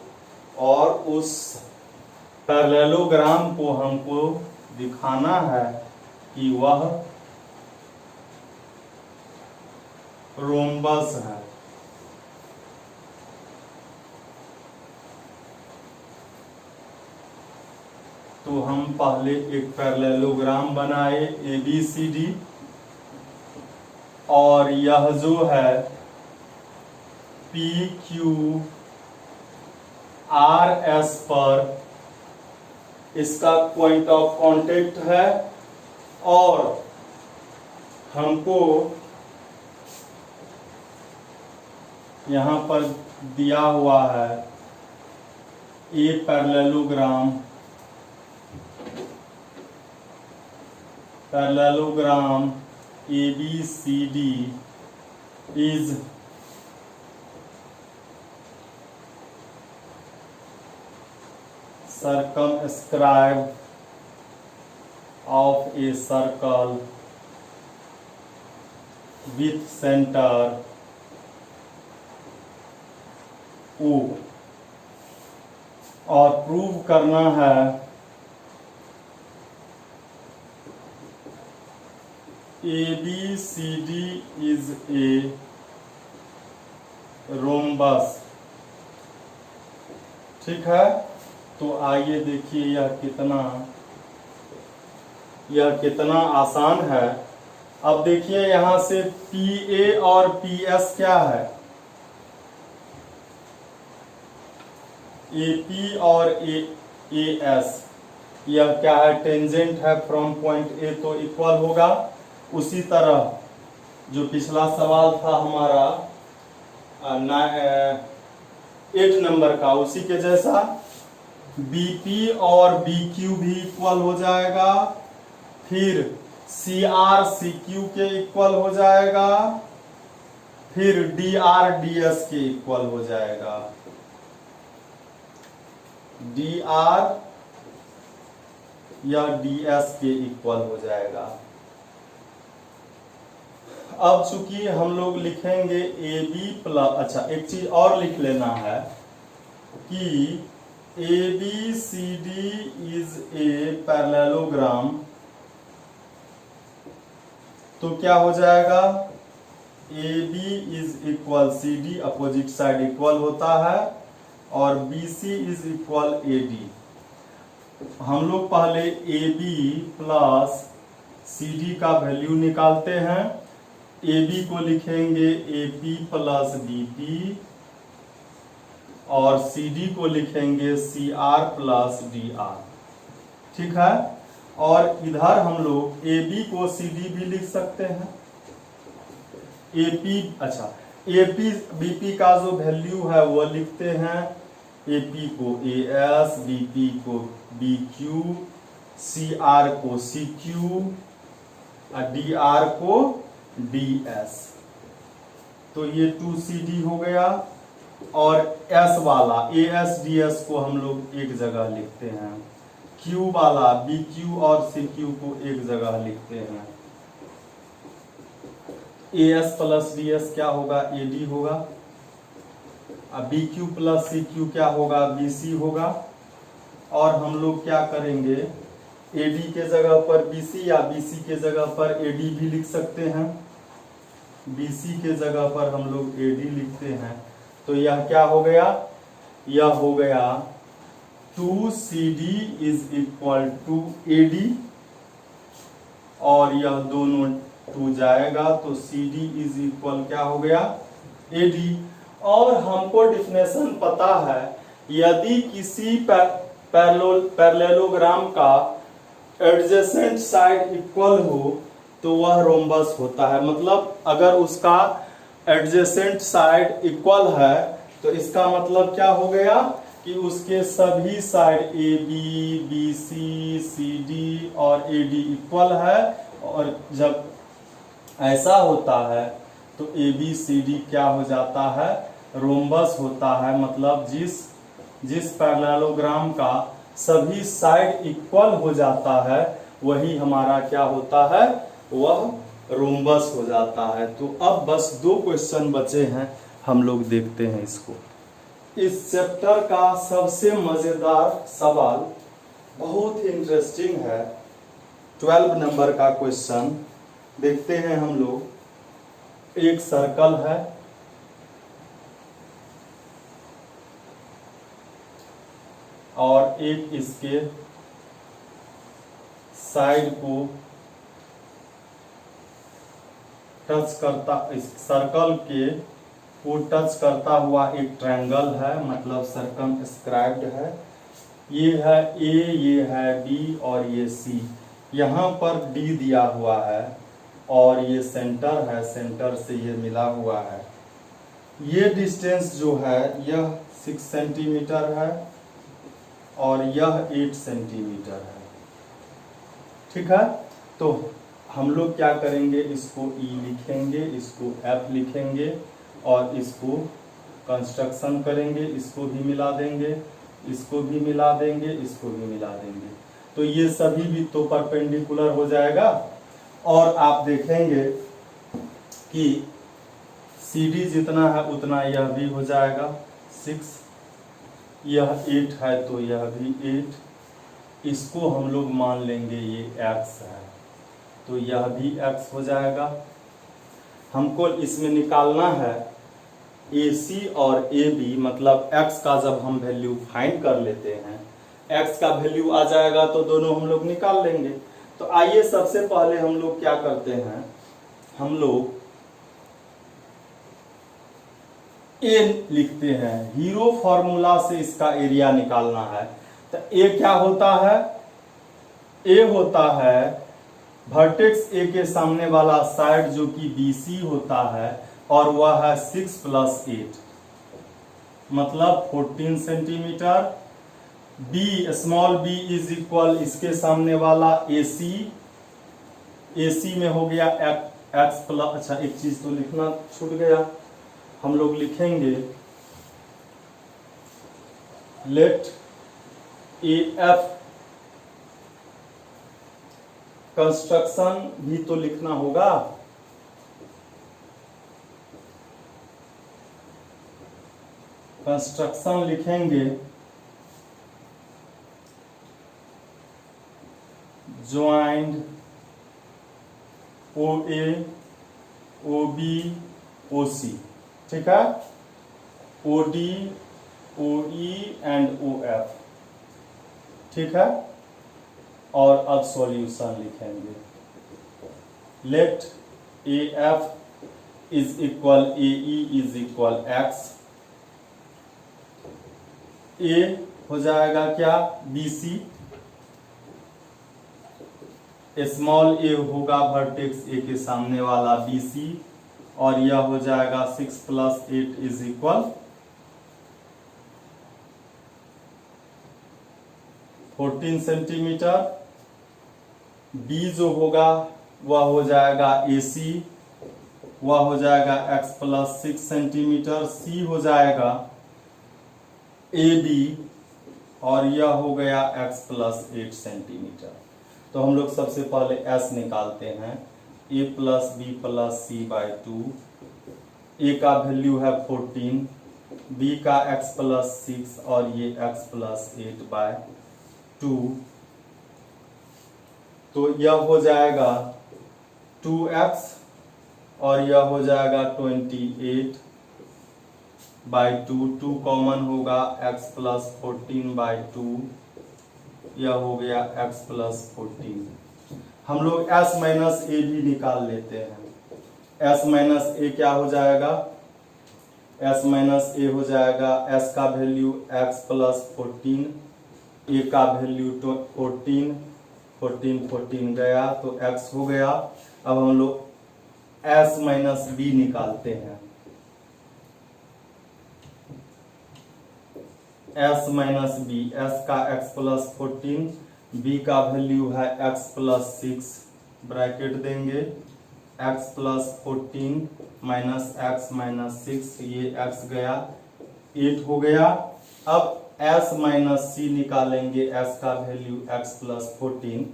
और उस पैरेललोग्राम को हमको दिखाना है कि वह रोम्बस है। तो हम पहले एक पैरेललोग्राम बनाए ABCD, और यह जो है PQRS पर इसका पॉइंट ऑफ कांटेक्ट है, और हमको यहां पर दिया हुआ है a parallelogram ABCD is circumscribed of a circle with center O, और प्रूव करना है ABCD is a rhombus। ठीक है, तो आइए देखिए यह कितना आसान है। अब देखिए यहां से PA और PS क्या है, AP और AS, यह क्या है, टेंजेंट है फ्रॉम पॉइंट A, तो इक्वल होगा। उसी तरह जो पिछला सवाल था हमारा 8 नंबर का, उसी के जैसा BP और BQ भी इक्वल हो जाएगा, फिर CR CQ के इक्वल हो जाएगा, फिर DR DS के इक्वल हो जाएगा, DR या DS के इक्वल हो जाएगा। अब चूंकि हम लोग लिखेंगे AB प्लस, अच्छा एक चीज और लिख लेना है कि ABCD इज ए पैरेललोग्राम, तो क्या हो जाएगा, AB is equal CD, opposite side equal होता है, और BC इज इक्वल AD। हम लोग पहले AB प्लस CD का वैल्यू निकालते हैं। AB को लिखेंगे AP प्लस BP, और CD को लिखेंगे CR प्लस DR। ठीक है, और इधर हम लोग AB को CD भी लिख सकते हैं। AP BP का जो वैल्यू है वो लिखते हैं, AP को AS, BP को BQ, CR को CQ, और DR को DS। तो ये 2CD हो गया, और S वाला AS DS को हम लोग एक जगह लिखते हैं, Q वाला BQ और CQ को एक जगह लिखते हैं। AS प्लस DS क्या होगा, AD होगा, अब BQ प्लस CQ क्या होगा, BC होगा। और हम लोग क्या करेंगे, AD के जगह पर BC या BC के जगह पर AD भी लिख सकते हैं, BC के जगह पर हम लोग AD लिखते हैं। तो यह क्या हो गया, यह हो गया 2CD is equal to AD, और यह दोनों 2 जाएगा, तो CD इज इक्वल क्या हो गया, AD। और हमको डिफिनेशन पता है, यदि किसी पैरेललोग्राम का एडजेसेंट साइड इक्वल हो तो वह रोम्बस होता है। मतलब अगर उसका एडजेसेंट साइड इक्वल है तो इसका मतलब क्या हो गया कि उसके सभी साइड AB, BC, CD और AD इक्वल है। और जब ऐसा होता है तो ABCD क्या हो जाता है, रोम्बस होता है। मतलब जिस पैरेललोग्राम का सभी साइड इक्वल हो जाता है वही हमारा क्या होता है, वह रोम्बस हो जाता है। तो अब बस 2 क्वेश्चन बचे हैं, हम लोग देखते हैं इसको। इस चैप्टर का सबसे मजेदार सवाल बहुत ही इंटरेस्टिंग है, 12 नंबर का क्वेश्चन देखते हैं हम लोग। एक सर्कल है और एक इसके साइड को टच करता, इस सर्कल के को टच करता हुआ एक ट्रायंगल है, मतलब सर्कमस्क्राइब्ड है। ये है ए, ये है बी और ये सी। यहाँ पर डी दिया हुआ है और ये सेंटर है, सेंटर से ये मिला हुआ है। ये डिस्टेंस जो है यह 6 सेंटीमीटर है और यह 8 सेंटीमीटर है। ठीक है, तो हम लोग क्या करेंगे, इसको ई लिखेंगे, इसको एफ लिखेंगे और इसको कंस्ट्रक्शन करेंगे, इसको भी मिला देंगे, इसको भी मिला देंगे, इसको भी मिला देंगे, तो ये सभी भी तो परपेंडिकुलर हो जाएगा। और आप देखेंगे कि CD जितना है उतना यह भी हो जाएगा 6, यह 8 है तो यह भी 8, इसको हम लोग मान लेंगे ये x है तो यह भी x हो जाएगा। हमको इसमें निकालना है AC और AB, मतलब x का जब हम वैल्यू फाइंड कर लेते हैं, x का वैल्यू आ जाएगा तो दोनों हम लोग निकाल लेंगे। तो आइए सबसे पहले हम लोग क्या करते हैं, हम लोग A लिखते हैं। हीरो फॉर्मूला से इसका एरिया निकालना है। तो A क्या होता है, A होता है वर्टेक्स A के सामने वाला साइड जो कि BC होता है और वह है 6 + 8 मतलब 14 centimetre. B small b is equal इसके सामने वाला AC, AC में हो गया x प्लस, अच्छा एक चीज तो लिखना छूट गया, हम लोग लिखेंगे लेट AF, कंस्ट्रक्शन भी तो लिखना होगा, कंस्ट्रक्शन लिखेंगे ज्वाइंट OA OB OC, ठीक है, OD OE एंड OF, ठीक है। और अब सॉल्यूशन लिखेंगे let AF is equal AE is equal x, A हो जाएगा क्या BC, स्मॉल a होगा वर्टेक्स A के सामने वाला BC और यह हो जाएगा 6 + 8 इज इक्वल 14 सेंटीमीटर। B जो होगा वह हो जाएगा AC, वह हो जाएगा x + 6 सेंटीमीटर। C हो जाएगा AB और यह हो गया x + 8 सेंटीमीटर। तो हम लोग सबसे पहले S निकालते हैं, A + B + C/2, A का वैल्यू है 14, B का x + 6 और ये x + 8/2, तो यह हो जाएगा 2x और यह हो जाएगा 28/2, 2 कॉमन होगा x + 14/2, यह हो गया x + 14। हम लोग S - A भी निकाल लेते हैं। S - A क्या हो जाएगा, S - A हो जाएगा S का वैल्यू x + 14, A का वैल्यू 14, 14 गया तो x हो गया। अब हम लोग S - B निकालते हैं। S - B, S का x + 14, B का वैल्यू है x + 6, ब्रैकेट देंगे x + 14 - x - 6, ये x गया 8 हो गया। अब S - C निकालेंगे, S का वैल्यू x + 14,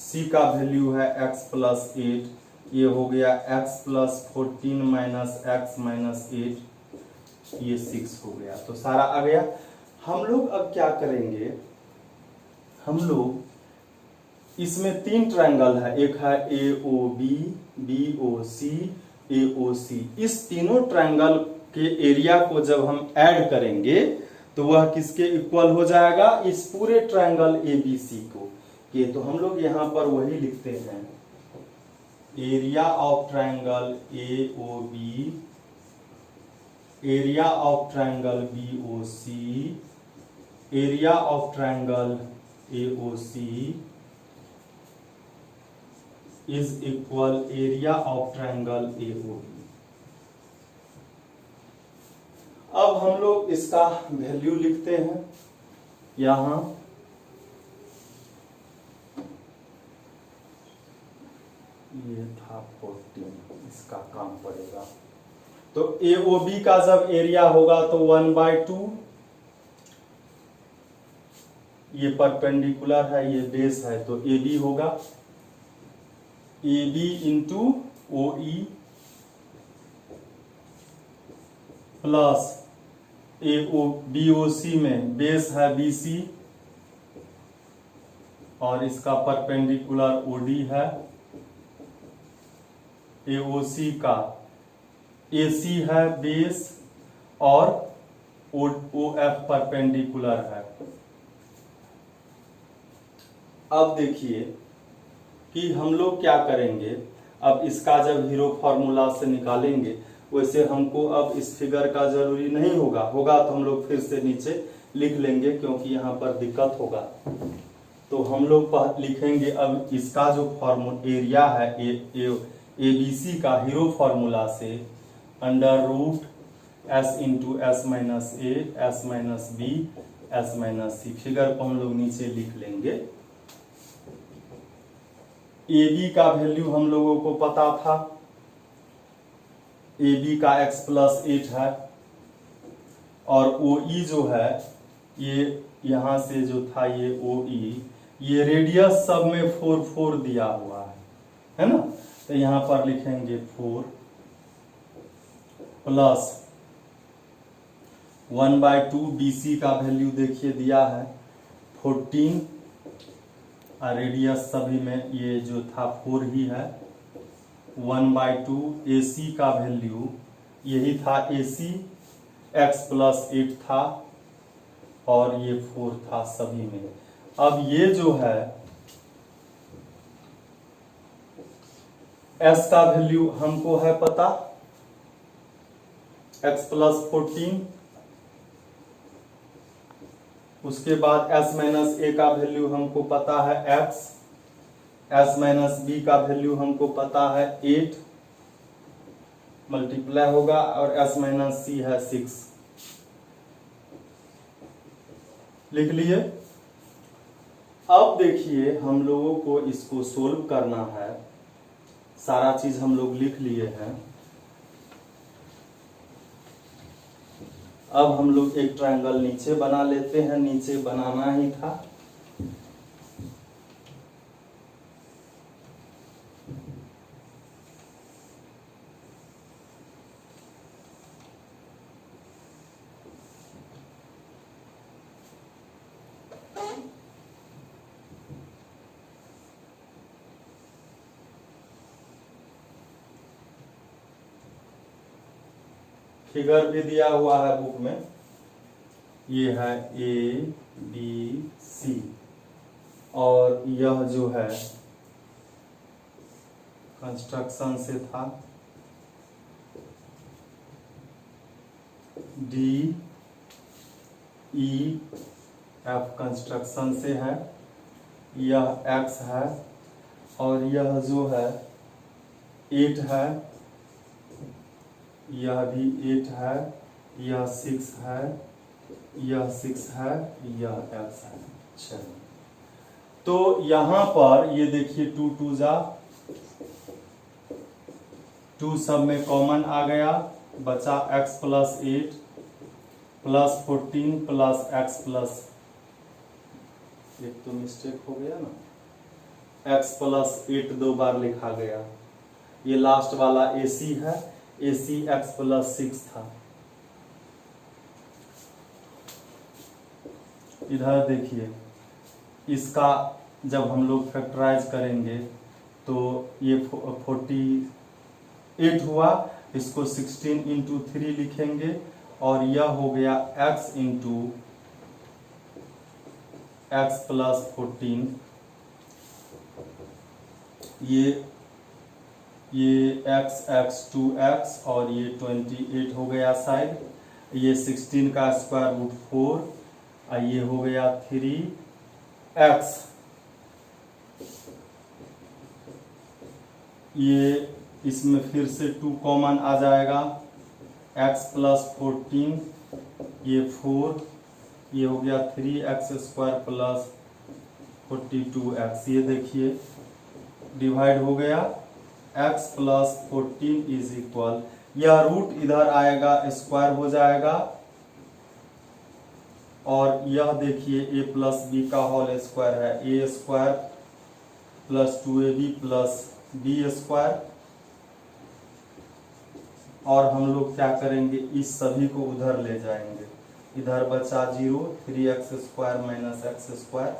C का वैल्यू है x + 8, ये हो गया x + 14 - x - 8, ये 6 हो गया। तो सारा आ गया। हम लोग अब क्या करेंगे, हम लोग इसमें 3 ट्रायंगल है, एक है AOB, BOC AOC। इस तीनों ट्रायंगल के एरिया को जब हम ऐड करेंगे तो वह किसके इक्वल हो जाएगा, इस पूरे ट्रायंगल ABC को। ये तो हम लोग यहां पर वही लिखते हैं, area of triangle AOB, area of triangle BOC, area of triangle AOC is equal area of triangle AOB। अब हम लोग इसका वैल्यू लिखते हैं यहां, ये था 14, इसका काम पड़ेगा। तो AOB का जब एरिया होगा तो 1/2, ये परपेंडिकुलर है, ये बेस है, तो AB होगा AB into OE plus BOC में बेस है BC और इसका परपेंडिकुलर OD है, AOC का AC है बेस और OF परपेंडिकुलर है। अब देखिए कि हम लोग क्या करेंगे, अब इसका जब हीरो फॉर्मूला से निकालेंगे वैसे हमको अब इस फिगर का जरूरी नहीं होगा, तो हम लोग फिर से नीचे लिख लेंगे क्योंकि यहाँ पर दिक्कत होगा। तो हम लोग लिखेंगे अब इसका जो एरिया है ABC का हीरो फॉर्मूला से under root S into S minus A S minus B S minus C, figure को हम लोग नीचे लिख लेंगे। AB का वैल्यू हम लोगों को पता था, AB का x+8 है और OE जो है ये यहां से जो था ये OE, ये रेडियस सब में 4 4 दिया हुआ है ना, तो यहां पर लिखेंगे 4 प्लस 1/2 BC का वैल्यू देखिए दिया है 14, रेडियस सभी में ये जो था 4 ही है, 1/2 AC का वैल्यू यही था AC, x+8 था और ये 4 था सभी में। अब ये जो है S का वैल्यू हमको है पता, x+14, उसके बाद S माइनस A का वैल्यू हमको पता है x, S माइनस B का वैल्यू हमको पता है 8, मल्टीप्लाई होगा और S माइनस C है 6, लिख लिए। अब देखिए हम लोगों को इसको सोल्व करना है, सारा चीज हम लोग लिख लिए हैं। अब हम लोग एक ट्रायंगल नीचे बना लेते हैं, नीचे बनाना ही था। फिगर भी दिया हुआ है बुक में, ये है ABC और यह जो है कंस्ट्रक्शन से था DEF कंस्ट्रक्शन से है, यह X है और यह जो है 8 है, यह भी 8 है, यह 6 है, यह 6 है, यह X है। चलिए तो यहां पर ये देखिए 2 2 जा 2 सब में कॉमन आ गया, बचा x+8 प्लस 14 प्लस x+, एक तो मिस्टेक हो गया ना, x+8 दो बार लिखा गया, ये लास्ट वाला AC है, AC x+6 था। इधर देखिए इसका जब हम लोग फैक्टराइज करेंगे तो ये 8 हुआ, इसको 16 इंटू 3 लिखेंगे, और यह हो गया x इंटू x प्लस 14। ये x 2x और ये 28 हो गया शायद, ये 16 का स्क्वायर रूट 4, और ये हो गया 3x। ये इसमें फिर से 2 कॉमन आ जाएगा, x प्लस 14, ये 4, ये हो गया 3x स्क्वायर प्लस 42x। ये देखिए डिवाइड हो गया, x प्लस 14 इज इक्वल, यह रूट इधर आएगा स्क्वायर हो जाएगा, और यह देखिए a प्लस बी का होल स्क्वायर है, a square plus 2ab plus b square. और हम लोग क्या करेंगे, इस सभी को उधर ले जाएंगे, इधर बचा 0, 3x square minus x square,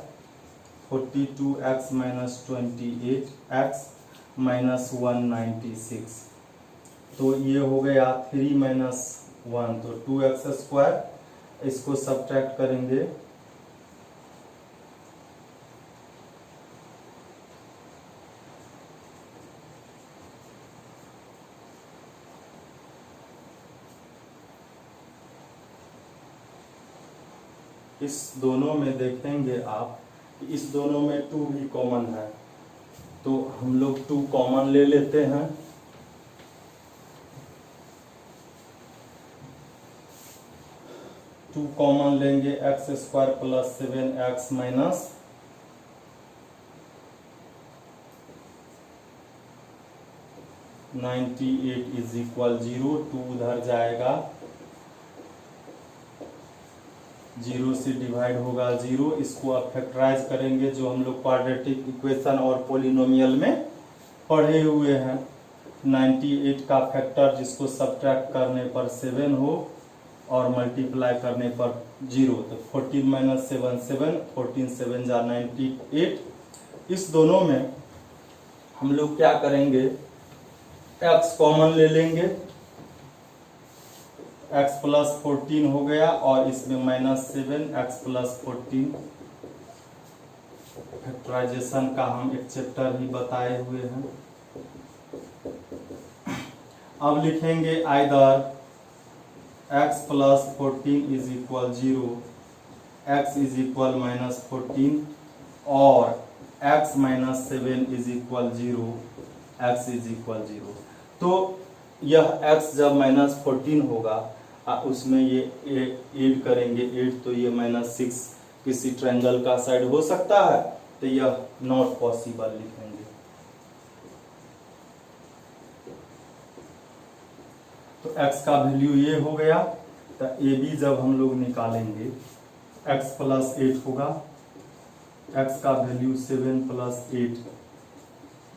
42x minus 28x minus 196। तो ये हो गया 3 माइनस 1, तो 2x स्क्वायर, इसको सब्ट्रैक्ट करेंगे, इस दोनों में देखेंगे आप, इस दोनों में 2 भी कॉमन है, तो हम लोग 2 कॉमन ले लेते हैं। टू कॉमन लेंगे, x square plus 7x minus 98 is equal 0, 2 उधर जाएगा, 0 से डिवाइड होगा 0, इसको आप फैक्टराइज करेंगे, जो हम लोग क्वाड्रेटिक इक्वेशन और पॉलिनोमियल में पढ़े हुए हैं। 98 का फैक्टर जिसको सब्ट्रैक्ट करने पर 7 हो और मल्टीप्लाई करने पर 0, तो 14 माइनस 7 7, 14 7 जा 98। इस दोनों में हम लोग क्या करेंगे, x कॉमन ले लेंगे, x प्लस 14 हो गया, और इसमें माइनस 7 x प्लस 14। फैक्टराइजेशन का हम एक चैप्टर ही बताए हुए हैं। अब लिखेंगे either x plus 14 is equal 0, x is equal minus 14, और x minus 7 is equal 0, x is equal 0। तो यह x जब माइनस 14 होगा, उसमें ये ऐड करेंगे 8, तो ये माइनस 6 किसी ट्रायंगल का साइड हो सकता है, तो यह नॉट पॉसिबल लिखेंगे। तो x का वैल्यू ये हो गया, तो ए बी जब हम लोग निकालेंगे, x प्लस 8 होगा, x का वैल्यू 7 प्लस 8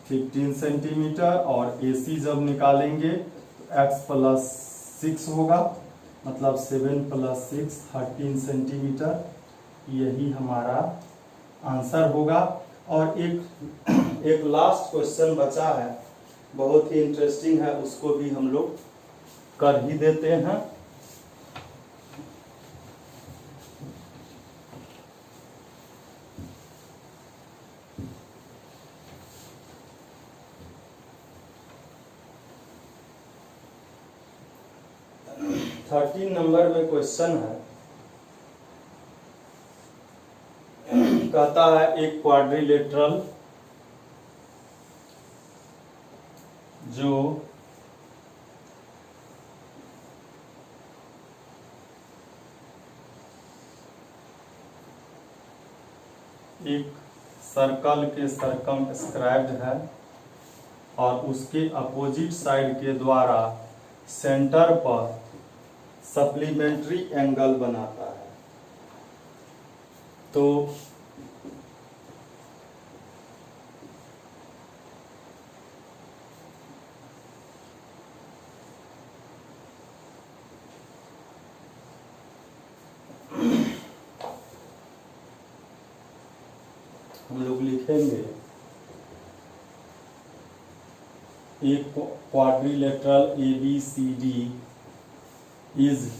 15 सेंटीमीटर, और ए सी जब निकालेंगे तो x प्लस 6 होगा, मतलब 7 प्लस 6 13 सेंटीमीटर। यही हमारा आंसर होगा। और एक लास्ट क्वेश्चन बचा है, बहुत ही इंटरेस्टिंग है, उसको भी हम लोग कर ही देते हैं। थर्टीन नंबर में क्वेश्चन है, कहता है एक क्वाड्रिलेटरल जो एक सर्कल के सरकमस्क्राइब्ड है और उसके अपोजिट साइड के द्वारा सेंटर पर सप्लीमेंट्री एंगल बनाता है। तो हम लोग लिखेंगे A quadrilateral ABCD is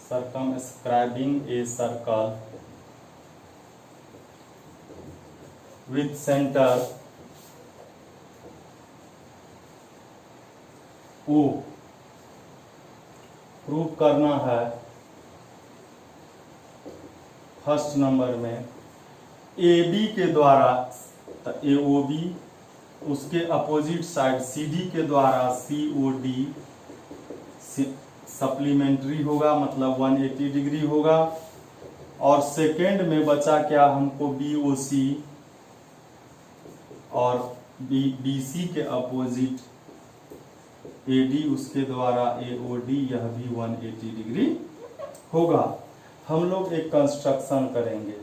circumscribing a circle with center O। Prove करना है फर्स्ट नंबर में AB के द्वारा AOB, उसके अपोजिट साइड CD के द्वारा COD सप्लीमेंट्री होगा, मतलब 180 डिग्री होगा। और सेकेंड में बचा क्या हमको BOC, और BC के अपोजिट AD उसके द्वारा AOD, यह भी 180 डिग्री होगा। हम लोग एक कंस्ट्रक्शन करेंगे।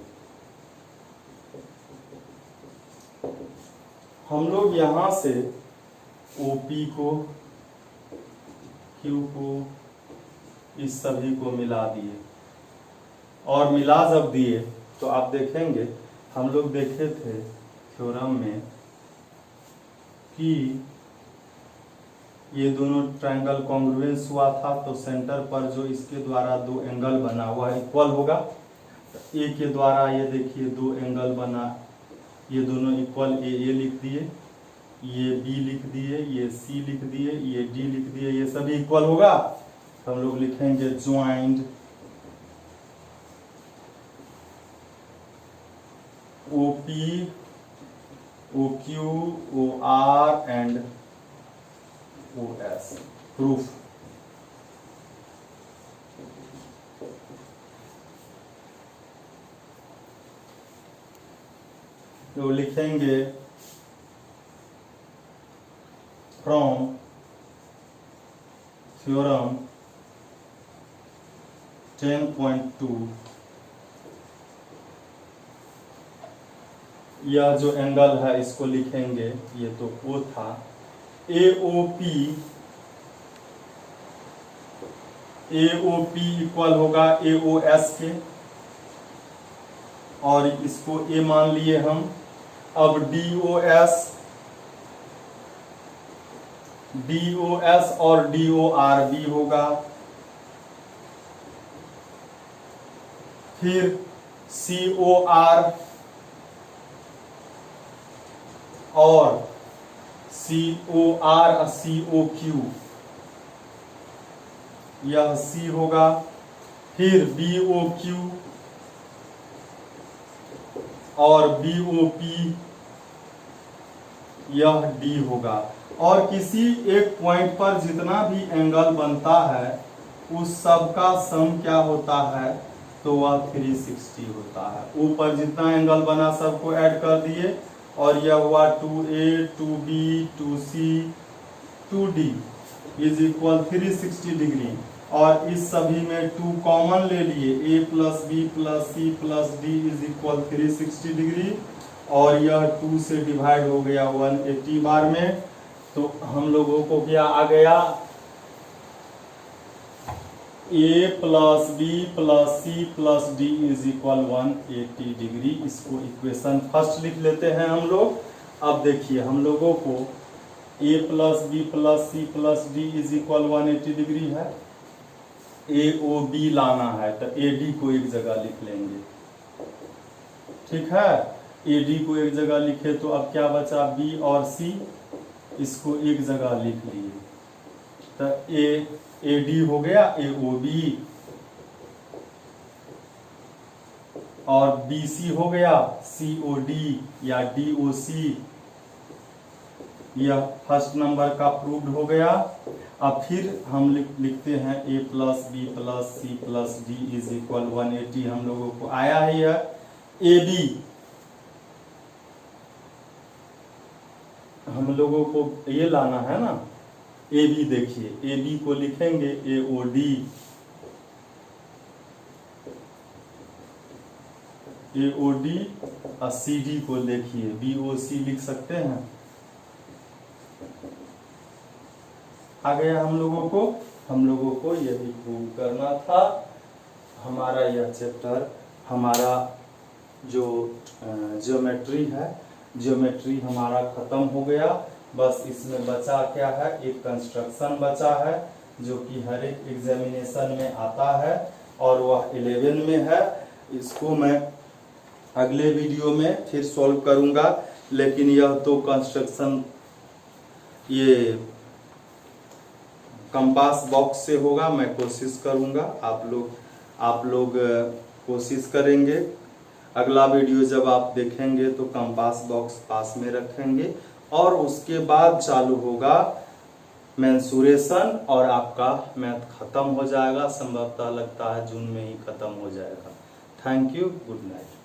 हम लोग यहां से OP को, Q को, इस सभी को मिला दिए, और मिला जब दिए तो आप देखेंगे, हम लोग देखे थे थ्योरम में कि ये दोनों ट्रायंगल कॉन्ग्रुएंस हुआ था, तो सेंटर पर जो इसके द्वारा दो एंगल बना हुआ है इक्वल होगा। ए के द्वारा ये देखिए दो एंगल बना, ये दोनों इक्वल, ए लिख दिए, ये बी लिख दिए, ये सी लिख दिए, ये डी लिख दिए, ये सभी इक्वल होगा। हम लोग लिखेंगे joint OP, OQ, OR and OS। Proof तो लिखेंगे फ्रॉम थ्योरम 10.2 यह जो एंगल है इसको लिखेंगे, ये तो O था, AOP इक्वल होगा AOS के, और इसको A मान लिए हम। अब DOS और DOR भी होगा। फिर COR और COQ, यह C होगा। फिर BOQ और BOP, यह D होगा। और किसी एक पॉइंट पर जितना भी एंगल बनता है उस सब का सम क्या होता है, तो वह 360 होता है। ऊपर जितना एंगल बना सबको ऐड कर दिए, और यह हुआ 2A 2B 2C 2D is equal 360 degree. और इस सभी में 2 कॉमन ले लिए, A plus B plus C plus D is equal 360 degree, और यह 2 से डिवाइड हो गया 180 बार में। तो हम लोगों को क्या आ गया, A plus B plus C plus D is equal 180 degree. इसको इक्वेशन फर्स्ट लिख लेते हैं हम लोग। अब देखिए हम लोगों को A plus B plus C plus D is equal 180 degree है, AOB लाना है, तो AD को एक जगह लिख लेंगे, ठीक है। AD को एक जगह लिखे तो अब क्या बचा, B और C, इसको एक जगह लिख लिए, तो AD हो गया AOB, और BC हो गया COD या DOC। यह फर्स्ट नंबर का प्रूव्ड हो गया। अब फिर हम लिखते हैं A plus B plus C plus D is equal 180, हम लोगों को आया ही है। AB हम लोगों को ये लाना है ना, AB देखिए, AB को लिखेंगे AOD, AOD और CD को देखिए BOC लिख सकते हैं। आ गया हम लोगों को यही प्रूव करना था। हमारा यह चैप्टर, हमारा जो ज्योमेट्री है, ज्योमेट्री हमारा खत्म हो गया। बस इसमें बचा क्या है, एक कंस्ट्रक्शन बचा है जो कि हर एक एग्जामिनेशन में आता है और वह 11 में है। इसको मैं अगले वीडियो में फिर सॉल्व करूंगा, लेकिन यह तो कंस्ट्रक्शन ये कंपास बॉक्स से होगा। मैं कोशिश करूंगा, आप लोग कोशिश करेंगे। अगला वीडियो जब आप देखेंगे तो कंपास बॉक्स पास में रखेंगे और उसके बाद चालू होगा मेंसुरेशन और आपका मैथ खत्म हो जाएगा। संभवतः लगता है जून में ही खत्म हो जाएगा। Thank you, good night.